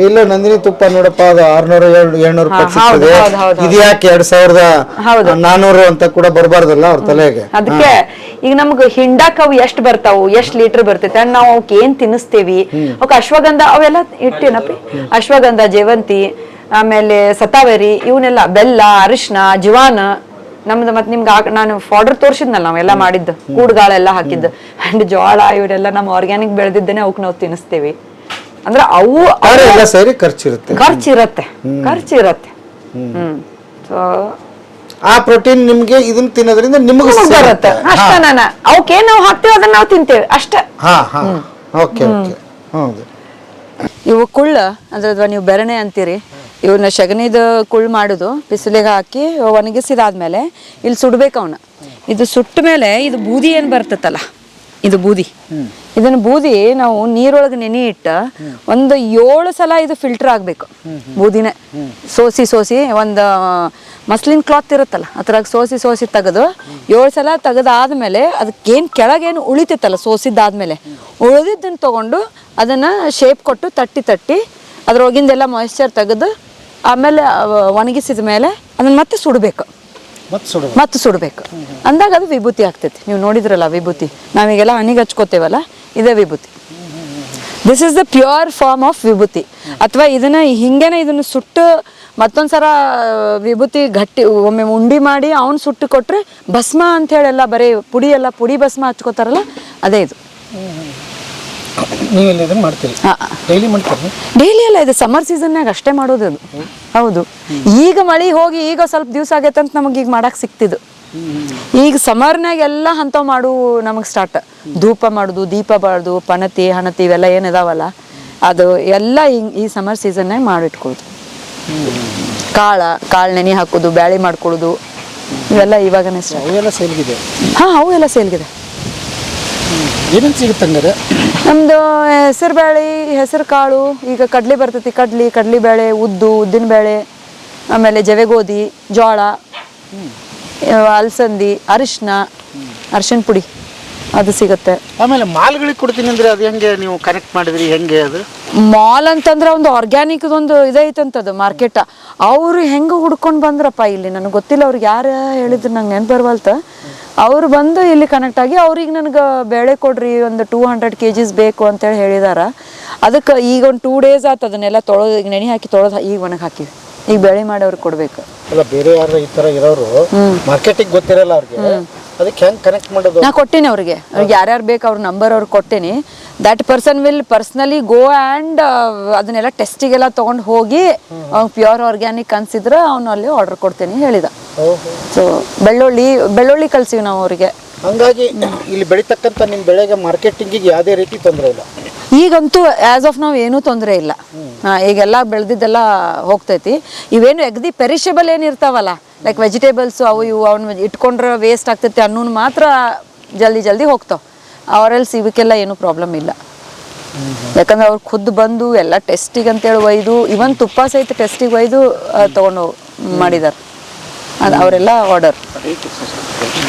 ಇಲ್ಲ ನಂದಿನಿ ತುಪ್ಪ ನೋಡಪ್ಪ, ಅದು 600-700 ರೂಪಾಯಿ ಸಿಗ್ತದೆ, ಇದು ಯಾಕೆ 2400 ಅಂತ ಕೂಡ ಬರಬಾರ್ದಲ್ಲ ಅವ್ರ ತಲೆಗೆ. ಅದಕ್ಕೆ ಈಗ ನಮ್ಗೆ ಹಿಂಡಾಕ್ ಅವು ಎಷ್ಟ್ ಬರ್ತಾವು, ಎಷ್ಟ್ ಲೀಟರ್ ಬರ್ತೈತೆ, ಅಂಡ್ ನಾವು ಅವಕ್ಕೆ ಏನ್ ತಿನ್ನಿಸ್ತೇವಿ. ಅವಕ್ಕೆ ಅಶ್ವಗಂಧ ಅವೆಲ್ಲ ಇಟ್ಟೇನಪ್ಪಿ, ಅಶ್ವಗಂಧ, ಜೇವಂತಿ, ಆಮೇಲೆ ಸತಾವೇರಿ, ಇವನ್ನೆಲ್ಲ, ಬೆಲ್ಲ, ಅರಿಶಿನ, ಜೀವಾನ ನಮ್ದು. ಮತ್ತೆ ನಿಮ್ಗೆ ನಾನು ಫಾರ್ಡರ್ ತೋರಿಸಿದ್ನಲ್ಲ ನಾವೆಲ್ಲ ಮಾಡಿದ್ದು, ಕೂಡ್ಗಾಳೆಲ್ಲ ಹಾಕಿದ್ದು, ಅಂಡ್ ಜೋಳ ಇವರೆಲ್ಲ ನಮ್ಮ ಆರ್ಗ್ಯಾನಿಕ್ ಬೆಳೆದಿದ್ದೇನೆ ಅವಕ್ಕೆ ನಾವು ತಿನ್ನಿಸ್ತೇವಿ. ಅಂದ್ರೆ ಅವು ಸೇರಿ ಖರ್ಚಿರುತ್ತೆ. ಸೊ ಆ ಪ್ರೋಟೀನ್ ನಿಮ್ಗೆ ಇದನ್ನ ತಿನ್ನೋದ್ರಿಂದ ನಿಮ್ಗೆ ಬರುತ್ತೆ ಅಷ್ಟೇ. ಅವಕ್ಕೆ ನಾವು ಹಾಕ್ತೇವೆ ಅದನ್ನ ನಾವು ತಿಂತೇವೆ ಅಷ್ಟೇ. Okay okay. ಹೌದು. ಇವು ಕುಳ್ಳ ಅಂದ್ರೆ ನೀವು ಬೆರಣೆ ಅಂತೀರಿ, ಇವನ್ನ ಸಗಣಿದ ಕುಳ್ಳು ಮಾಡುದು, ಬಿಸಿಲಿಗೆ ಹಾಕಿ ಒಣಗಿಸಿದಾದ್ಮೇಲೆ ಇಲ್ಲಿ ಸುಡ್ಬೇಕು ಅವನ್ನ. ಇದು ಸುಟ್ಟ ಮೇಲೆ ಇದು ಬೂದಿ ಏನ್ ಬರ್ತೈತಲ್ಲ, ಇದು ಬೂದಿ, ಇದನ್ನ ಬೂದಿ ನಾವು ನೀರೊಳಗೆ ನೆನೆ ಇಟ್ಟ ಒಂದು 7 ಸಲ ಇದು ಫಿಲ್ಟರ್ ಆಗ್ಬೇಕು. ಬೂದಿನೇ ಸೋಸಿ ಒಂದು ಮಸ್ಲಿನ್ ಕ್ಲಾತ್ ಇರುತ್ತಲ್ಲ ಅದ್ರಾಗ ಸೋಸಿ ತೆಗೆದು 7 ಸಲ ತೆಗೆದಾದ್ಮೇಲೆ ಅದಕ್ಕೇನು ಕೆಳಗೇನು ಉಳಿತೈತಲ್ಲ ಸೋಸಿದ್ದಾದ್ಮೇಲೆ ಉಳಿದಿದ್ದನ್ನು ತಗೊಂಡು ಅದನ್ನ ಶೇಪ್ ಕೊಟ್ಟು ತಟ್ಟಿ ಅದ್ರೊಳಗಿಂದೆಲ್ಲ ಮಾಯಿಶ್ಚರ್ ತೆಗೆದು ಆಮೇಲೆ ಒಣಗಿಸಿದ ಮೇಲೆ ಅದನ್ನ ಮತ್ತೆ ಸುಡಬೇಕು. ಮತ್ತೆ ಸುಡಬೇಕು ಅಂದಾಗ ಅದು ವಿಭೂತಿ ಆಗ್ತೈತಿ. ನೀವು ನೋಡಿದ್ರಲ್ಲ ವಿಭೂತಿ, ನಾವೀಗೆಲ್ಲ ಹನಿಗೆ ಹಚ್ಕೋತೇವಲ್ಲ, ಇದೇ ವಿಭೂತಿ. This is the pure form of vibhuti. ಅಥವಾ ಇದನ್ನ ಹಿಂಗೇನೆ ಇದನ್ನು ಸುಟ್ಟು ಮತ್ತೊಂದ್ಸಲ ವಿಭೂತಿ ಗಟ್ಟಿ ಒಮ್ಮೆ ಉಂಡಿ ಮಾಡಿ ಅವನು ಸುಟ್ಟು ಕೊಟ್ರೆ ಭಸ್ಮ ಅಂತ ಹೇಳೆಲ್ಲ ಬರೀ ಪುಡಿ ಭಸ್ಮ ಹಚ್ಕೋತಾರಲ್ಲ, ಅದೇ ಇದು. ಡೈಲಿ ಅಲ್ಲ, ಇದು ಸಮ್ಮರ್ ಸೀಸನ್ನಾಗ ಅಷ್ಟೇ ಮಾಡೋದು ಅದು. ಹೌದು, ಈಗ ಮಳಿ ಹೋಗಿ ಈಗ ಸ್ವಲ್ಪ ದಿವಸ ಆಗೈತೆ ಅಂತ ನಮಗೆ ಈಗ ಮಾಡಕ್ ಸಿಕ್ತಿದ್ದು. ಈಗ ಸಮ್ಮರ್ನಾಗ ಎಲ್ಲ ಅಂಥವು ಮಾಡು ನಮಗೆ ಸ್ಟಾರ್ಟ್. ಧೂಪ ಮಾಡುದು, ದೀಪ ಬಾಳ್ದು, ಪಣತಿ ಹಣತಿ ಇವೆಲ್ಲ ಏನಿದಾವಲ್ಲ ಅದು ಎಲ್ಲ ಈ ಸಮ್ಮರ್ ಸೀಸನ್ನಾಗ ಮಾಡಿಟ್ಕೊಳ್ಳೋದು. ಕಾಳು ನೆನೆ ಹಾಕೋದು, ಬ್ಯಾಳಿ ಮಾಡ್ಕೊಳ್ಳೋದು, ಇವೆಲ್ಲ ಇವಾಗನೇ ಅವು ಎಲ್ಲ ಸೇಲ್ಗಿದೆ. ಏನೇನು ಸಿಗುತ್ತೆ ಹಂಗಾರೆ? ನಮ್ದು ಹೆಸರು ಬೇಳೆ, ಹೆಸರು ಕಾಳು, ಈಗ ಕಡ್ಲಿ ಬರ್ತೈತಿ, ಕಡ್ಲಿ ಬೇಳೆ, ಉದ್ದಿನ ಬೇಳೆ, ಆಮೇಲೆ ಜವೆಗೋಧಿ, ಜೋಳ, ಅಲಸಂದಿ, ಅರಿಶಿನ ಪುಡಿ ಅದು ಸಿಗುತ್ತೆ. ಆಮೇಲೆ ಮಾಲ್ಗಳಿಗೆ ಕೊಡ್ತೀನಿ ಅಂದ್ರೆ ಅದು ಹೆಂಗೆ ನೀವು ಕನೆಕ್ಟ್ ಮಾಡಿದ್ರಿ, ಹೆಂಗೆ ಅದು? ಮಾಲ್ ಅಂತಂದ್ರೆ ಒಂದು ಆರ್ಗ್ಯಾನಿಕ್ ಒಂದು ಇದೈತಂತದು ಮಾರ್ಕೆಟ್. ಅವರು ಹೆಂಗೆ ಹುಡ್ಕೊಂಡು ಬಂದ್ರಪ್ಪ ಇಲ್ಲಿ, ನನಗೆ ಗೊತ್ತಿಲ್ಲ, ಅವ್ರಿಗೆ ಯಾರು ಹೇಳಿದ್ರು ನಂಗೆ ನೆನ್ಪು ಬರವಲ್ತ. ಅವ್ರು ಬಂದು ಇಲ್ಲಿ ಕನೆಕ್ಟ್ ಆಗಿ ಅವ್ರಿಗೆ ನನಗೆ ಬೇಳೆ ಕೊಡ್ರಿ, ಒಂದು 200 kgs ಬೇಕು ಅಂತೇಳಿ ಹೇಳಿದಾರ. ಅದಕ್ಕೆ ಈಗ ಒಂದು 2 days ಆಯ್ತು ಅದನ್ನೆಲ್ಲ ತೊಳೆದು, ಈಗ ನೆನೆ ಹಾಕಿ ತೊಳೆದು ಈಗ ಒಣಗಿ ಹಾಕಿವಿ. ಈಗ ಬೆಳೆ ಮಾಡಿ ಅವ್ರಿಗೆ ಕೊಡ್ಬೇಕು. ಅಲ್ಲ, ಬೇರೆ ಯಾರು ಈ ತರ ಇರೋರು ಮಾರ್ಕೆಟಿಂಗ್ ಗೊತ್ತಿರಲ್ಲ ಅವ್ರಿಗೆ, ಅದಕ್ಕೆ ಹೆಂಗ್ ಕನೆಕ್ಟ್ ಮಾಡೋದು? ನಾ ಕೊಟ್ಟೇನಿ ಅವ್ರಿಗೆ ಯಾರ್ಯಾರು ಬೇಕು ಅವ್ರ ನಂಬರ್ ಅವ್ರಿಗೆ ಕೊಟ್ಟೇನಿ. That person will personally go and ಅದನ್ನೆಲ್ಲ ಟೆಸ್ಟಿಗೆಲ್ಲ ತೊಗೊಂಡು ಹೋಗಿ ಅವ್ನು ಪ್ಯೂರ್ ಆರ್ಗ್ಯಾನಿಕ್ ಅನ್ಸಿದ್ರೆ ಅವ್ನು ಅಲ್ಲಿ ಆರ್ಡರ್ ಕೊಡ್ತೇನೆ ಹೇಳಿದ. ಸೊ ಬೆಳ್ಳುಳ್ಳಿ ಕಳ್ಸಿವಿ ನಾವು ಅವರಿಗೆ. ಹಂಗಾಗಿ ಇಲ್ಲಿ ಬೆಳೀತಕ್ಕಂಥ ನಿಮ್ಮ ಬೆಳೆಗೆ ಮಾರ್ಕೆಟಿಂಗಿಗೆ ಯಾವುದೇ ರೀತಿ ತೊಂದರೆ ಇಲ್ಲ ಈಗಂತೂ. ಆಸ್ ಆಫ್ ನಾವು ಏನೂ ತೊಂದರೆ ಇಲ್ಲ. ಈಗೆಲ್ಲ ಬೆಳೆದಿದ್ದೆಲ್ಲ ಹೋಗ್ತೈತಿ. ಇವೇನು ಎಗ್ದಿ ಪೆರಿಷಬಲ್ ಏನಿರ್ತಾವಲ್ಲ, ಲೈಕ್ ವೆಜಿಟೇಬಲ್ಸ್ ಅವು ಇವು ಅವ್ನ ಇಟ್ಕೊಂಡ್ರೆ ವೇಸ್ಟ್ ಆಗ್ತೈತಿ ಅನ್ನೋನು ಮಾತ್ರ ಜಲ್ದಿ ಹೋಗ್ತಾವ. ಅವರೆಲ್ಸ್ ಇವಕ್ಕೆಲ್ಲ ಏನೂ ಪ್ರಾಬ್ಲಮ್ ಇಲ್ಲ. ಯಾಕಂದ್ರೆ ಅವ್ರು ಖುದ್ದು ಬಂದು ಎಲ್ಲ ಟೆಸ್ಟಿಗೆ ಅಂತೇಳಿ ಒಯ್ದು, ಇವನ್ ತುಪ್ಪ ಸಹಿತ ಟೆಸ್ಟಿಗೆ ಒಯ್ದು ತೊಗೊಂಡು ಮಾಡಿದಾರೆ. ಅದು ಅವರೆಲ್ಲ ಆರ್ಡರ್.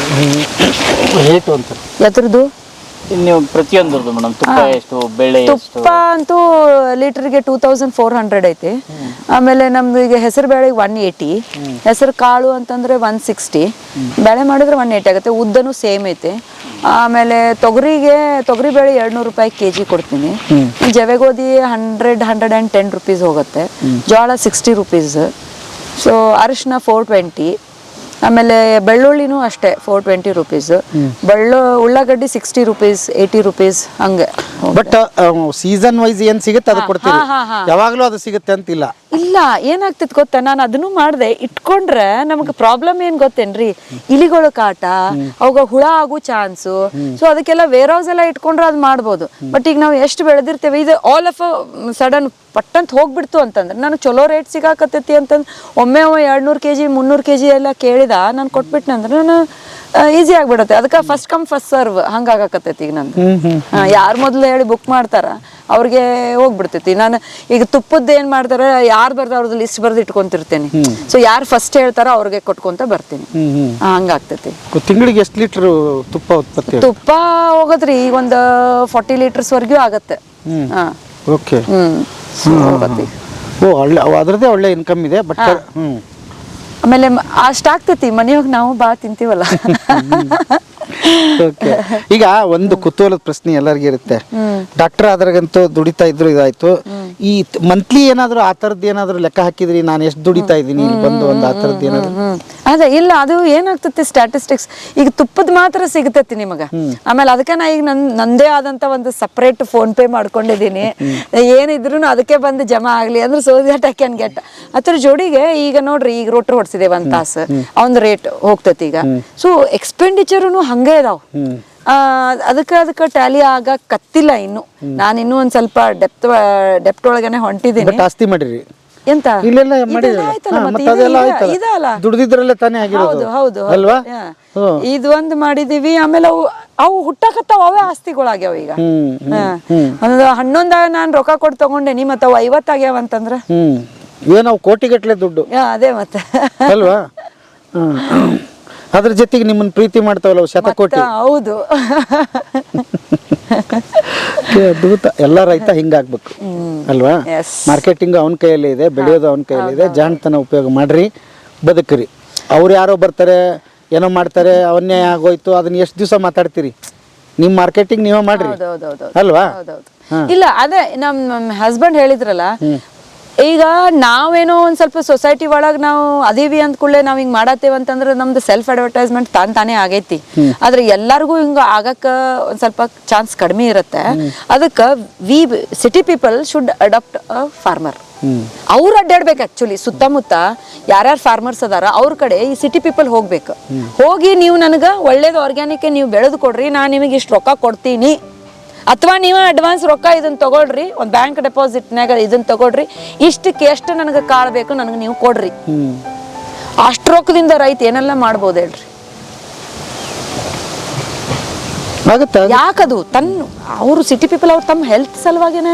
ರೇಟು ಅಂತ ಎದ್ರದ್ದು ನೀವು ಪ್ರತಿಯೊಂದ್ರದ್ದು ಮೇಡಮ್, ತುಪ್ಪ ಎಷ್ಟು, ಬೆಳೆ ತುಪ್ಪ ಅಂತೂ ಲೀಟರ್ಗೆ 2400 ಐತಿ. ಆಮೇಲೆ ನಮ್ದು ಈಗ ಹೆಸರು ಬೇಳೆಗೆ 180, ಹೆಸರು ಕಾಳು ಅಂತಂದ್ರೆ 160, ಬೆಳೆ ಮಾಡಿದ್ರೆ 180 ಆಗುತ್ತೆ. ಉದ್ದನು ಸೇಮ್ ಐತಿ. ಆಮೇಲೆ ತೊಗರಿ ಬೇಳೆ 200 ರೂಪಾಯಿ kg ಕೊಡ್ತೀನಿ. ಜವೆಗೋಧಿ 110 rupees ಹೋಗುತ್ತೆ. ಜೋಳ 60 rupees. ಸೊ ಅರಿಶಿನ 420. ಆಮೇಲೆ ಬೆಳ್ಳುಳ್ಳಿನೂ ಅಷ್ಟೇ 420 rupees. ಉಳ್ಳಾಗಡ್ಡಿ 60 rupees, 80 rupees ಹಂಗೆ. ಬಟ್ ಸೀಸನ್ ವೈಸ್ ಏನ್ ಸಿಗುತ್ತೆ ಅದು ಕೊಡ್ತೀವಿ, ಯಾವಾಗ್ಲೂ ಅದು ಸಿಗುತ್ತೆ ಅಂತಿಲ್ಲ. ಇಲ್ಲ, ಏನಾಗ್ತೈತಿ ಗೊತ್ತಾ, ನಾನು ಅದನ್ನು ಮಾಡಿದೆ ಇಟ್ಕೊಂಡ್ರೆ ನಮ್ಗೆ ಪ್ರಾಬ್ಲಮ್ ಏನ್ ಗೊತ್ತೇನ್ರಿ, ಇಲಿಗಳು ಕಾಟ, ಅವಾಗ ಹುಳ ಆಗೋ ಚಾನ್ಸು. ಸೊ ಅದಕ್ಕೆಲ್ಲ ವೇರ್ ಹೌಸ್ ಎಲ್ಲ ಇಟ್ಕೊಂಡ್ರೆ ಅದು ಮಾಡ್ಬೋದು. ಬಟ್ ಈಗ ನಾವು ಎಷ್ಟು ಬೆಳೆದಿರ್ತೇವೆ, ಇದು ಆಲ್ ಆಫ್ ಸಡನ್ ಪಟ್ಟಂತ ಹೋಗ್ಬಿಡ್ತು ಅಂತಂದ್ರೆ ನನಗೆ ಚಲೋ ರೇಟ್ ಸಿಗಾಕತ್ತೈತಿ ಅಂತಂದ್ರೆ ಒಮ್ಮೆ 200 kg 300 kg ಎಲ್ಲ ಕೇಳಿದ ನಾನು ಕೊಟ್ಬಿಟ್ನೆ ಅಂದ್ರೆ ನಾನು ಈಸಿ ಆಗ್ಬಿಡತ್ತೆ. ಅದಕ್ಕೆ ಫಸ್ಟ್ ಕಮ್ ಫಸ್ಟ್ ಸರ್ವ್ ಹಂಗಾಗತ್ತೈತಿ ಈಗ ನಂದು. ಯಾರು ಮೊದಲು ಹೇಳಿ ಬುಕ್ ಮಾಡ್ತಾರ ಅವ್ರಿಗೆ ಹೋಗ್ಬಿಡ್ತೈತಿ. ನಾನು ಈಗ ತುಪ್ಪದ್ದು ಏನ್ ಮಾಡ್ತಾರೆ, ಯಾರು ಬರ್ದ ಅವ್ರದ್ದು ಲಿಸ್ಟ್ ಬರ್ದು ಇಟ್ಕೊಂತಿರ್ತೇನೆ. ಸೊ ಯಾರು ಫಸ್ಟ್ ಹೇಳ್ತಾರೋ ಅವ್ರಿಗೆ ಕೊಟ್ಕೊಂತ ಬರ್ತೀನಿ. ಹಂಗಾಗ್ತೈತಿ. ತಿಂಗಳಿಗೆ ಎಷ್ಟು ಲೀಟರ್ ತುಪ್ಪ ಉತ್ಪತ್ತಿ? ತುಪ್ಪ ಹೋಗದ್ರಿ ಈಗ ಒಂದು 40 ಲೀಟರ್ಸ್ ವರ್ಗೂ ಆಗತ್ತೆ. ಓಕೆ. ಹೋಗತ್ತಿ. ಓ, ಅದ್ರದ್ದೇ ಒಳ್ಳೆ ಇನ್ಕಮ್ ಇದೆ. ಬಟ್ ಆಮೇಲೆ ಅಷ್ಟ ಆಗ್ತೈತಿ, ಮನೆಯೋಗಿ ನಾವು ಬಾ ತಿಂತೀವಲ್ಲ. ಓಕೆ. ಈಗ ಒಂದು ಕುತೂಹಲದ ಪ್ರಶ್ನೆ ಎಲ್ಲರಿಗೂ ಇರುತ್ತೆ. ಡಾಕ್ಟರ್ ಆದ್ರಾಗಂತೂ ದುಡಿತಾ ಇದ್ರು ಇದಾಯ್ತು. ಈ ಮಂತ್ಲಿ ಏನಾದ್ರು ಆ ಥರದ್ದು ಏನಾದ್ರು ಲೆಕ್ಕ ಹಾಕಿದ್ರಿ, ನಾನು ಎಷ್ಟು ದುಡಿತಾ ಇದ್ದೀನಿ ಇಲ್ಲಿ ಬಂದು ಒಂದು ಆ ಥರದ್ದು ಏನಾದ್ರು? ಅದೇ ಇಲ್ಲ, ಅದು ಏನಾಗ್ತತಿ ಸ್ಟ್ಯಾಟಿಸ್ಟಿಕ್ಸ್ ಈಗ ತುಪ್ಪದ ಮಾತ್ರ ಸಿಗತೈತಿ ನಿಮಗ. ಆಮೇಲೆ ಅದಕ್ಕೆ ನಾ ಈಗ ನಂದೇ ಆದಂತ ಒಂದು ಸಪ್ರೇಟ್ ಫೋನ್ ಪೇ ಮಾಡ್ಕೊಂಡಿದ್ದೀನಿ. ಏನಿದ್ರು ಅದಕ್ಕೆ ಬಂದು ಜಮಾ ಆಗ್ಲಿ ಅಂದ್ರೆ so that I can get. ಅದ್ರ ಜೋಡಿಗೆ ಈಗ ನೋಡ್ರಿ, ಈಗ ರೋಟ್ರ್ ಹೊಡ್ಸಿದೆ 1 ತಾಸು, ಅವನ್ ರೇಟ್ ಹೋಗ್ತೈತಿ ಈಗ. ಸೊ ಎಕ್ಸ್ಪೆಂಡಿಚರ್ನು ಹಂಗೆ ಇದಾವ್. ಅದಕ್ಕೆ ಟ್ಯಾಲಿ ಆಗಕತ್ತಿಲ್ಲ ಇನ್ನು. ನಾನು ಇನ್ನೂ ಒಂದ್ ಸ್ವಲ್ಪ ಡೆಪ್ಟ್ ಒಳಗನೆ ಹೊಂಟಿದ್ದೀನಿ. ಆಸ್ತಿ ಮಾಡಿರಿ ಎಂತ ಇಲ್ಲೆಲ್ಲ ದುಡ್ದಿದ್ರಲ್ಲೇ ತಾನೇ ಆಗಿರೋದು. ಹೌದು ಅಲ್ವಾ? ಇದು ಒಂದು ಮಾಡಿದೀವಿ. ಆಮೇಲೆ ಅವು ಹುಟ್ಟಾಕತ್ತಾವ, ಅವೇ ಆಸ್ತಿಗಳಾಗ್ಯಾವ ಈಗ. ಒಂದು 11 ನಾನು ರೊಕ್ಕ ಕೊಟ್ಟು ತಗೊಂಡೇನಿ, ಮತ್ತೆ ಅವು 50 ಆಗ್ಯಾವ ಅಂತಂದ್ರ ಏನವು ಕೋಟಿಗಟ್ಲೆ ದುಡ್ಡು. ಅದೇ ಮತ್ತೆ ಅಲ್ವಾ? ಅದ್ರ ಜೊತೆಗೆ ನಿಮ್ಮನ್ನ ಪ್ರೀತಿ ಮಾಡ್ತಾವಲ್ಲ ಶತಕೋಟಿ. ಹೌದು. ಅದ್ಭುತ. ಎಲ್ಲ ರೈತ ಹಿಂಗಾಗ್ಬೇಕು ಅಲ್ವಾ? ಮಾರ್ಕೆಟಿಂಗ್ ಅವನ ಕೈಯಲ್ಲೇ ಇದೆ, ಬೆಳೆಯೋದು ಅವನ ಕೈಯಲ್ಲೇ ಇದೆ. ಜಾಣತನ ಉಪಯೋಗ ಮಾಡ್ರಿ, ಬದುಕ್ರಿ. ಅವ್ರು ಯಾರೋ ಬರ್ತಾರೆ ಏನೋ ಮಾಡ್ತಾರೆ, ಅವನ್ನೇ ಆಗೋಯ್ತು, ಅದನ್ನ ಎಷ್ಟು ದಿವಸ ಮಾತಾಡ್ತೀರಿ? ನಿಮ್ ಮಾರ್ಕೆಟಿಂಗ್ ನೀವೇ ಮಾಡ್ರಿ ಅಲ್ವಾ? ಇಲ್ಲ, ಅದೇ ನಮ್ ಹಸ್ಬೆಂಡ್ ಹೇಳಿದ್ರಲ್ಲ, ಈಗ ನಾವೇನೋ ಒಂದ್ ಸ್ವಲ್ಪ ಸೊಸೈಟಿ ಒಳಗ್ ನಾವು ಅದೀವಿ ಅಂದ ಕೂಡಲೇ ನಾವ್ ಹಿಂಗ್ ಮಾಡತ್ತೇವ ಅಂತಂದ್ರೆ ನಮ್ದು ಸೆಲ್ಫ್ ಅಡ್ವರ್ಟೈಸ್ಮೆಂಟ್ ತಾನೇ ಆಗೈತಿ. ಆದ್ರೆ ಎಲ್ಲರಿಗೂ ಹಿಂಗ ಆಗಕ್ಕ ಒಂದ್ ಸ್ವಲ್ಪ ಚಾನ್ಸ್ ಕಡಿಮೆ ಇರುತ್ತೆ. ಅದಕ್ಕ we city people should adopt a farmer. ಅವ್ರು ಅಡ್ಡಾಡ್ಬೇಕು. ಆಕ್ಚುಲಿ ಸುತ್ತಮುತ್ತ ಯಾರ್ಯಾರು ಫಾರ್ಮರ್ಸ್ ಅದಾರ ಅವ್ರ ಕಡೆ ಈ ಸಿಟಿ ಪೀಪಲ್ ಹೋಗ್ಬೇಕು. ಹೋಗಿ ನೀವು ನನಗ ಒಳ್ಳೇದು ಆರ್ಗ್ಯಾನಿಕ್ ನೀವು ಬೆಳೆದು ಕೊಡ್ರಿ, ನಾನ್ ನಿಮಗೆ ಇಷ್ಟು ರೊಕ್ಕ ಕೊಡ್ತೀನಿ, ಅಥವಾ ನೀವು ಅಡ್ವಾನ್ಸ್ ರೊಕ್ಕ ಇದನ್ನ ತಗೊಳ್ರಿ, ಒಂದು ಬ್ಯಾಂಕ್ ಡೆಪಾಸಿಟ್ನಾಗ ಇದನ್ನ ತಗೊಳ್ರಿ, ಇಷ್ಟಕ್ಕೆ ಎಷ್ಟು ನನಗೆ ಕಾಳು ಬೇಕು ನನಗೆ ನೀವು ಕೊಡ್ರಿ. ಅಷ್ಟು ರೊಕ್ಕದಿಂದ ರೈತ ಏನೆಲ್ಲ ಮಾಡ್ಬೋದು ಹೇಳ್ರಿ? ಯಾಕದು ಅವರು ಸಿಟಿ ಪೀಪಲ್ ಅವ್ರು ತಮ್ಮ ಹೆಲ್ತ್ ಸಲುವಾಗೇನ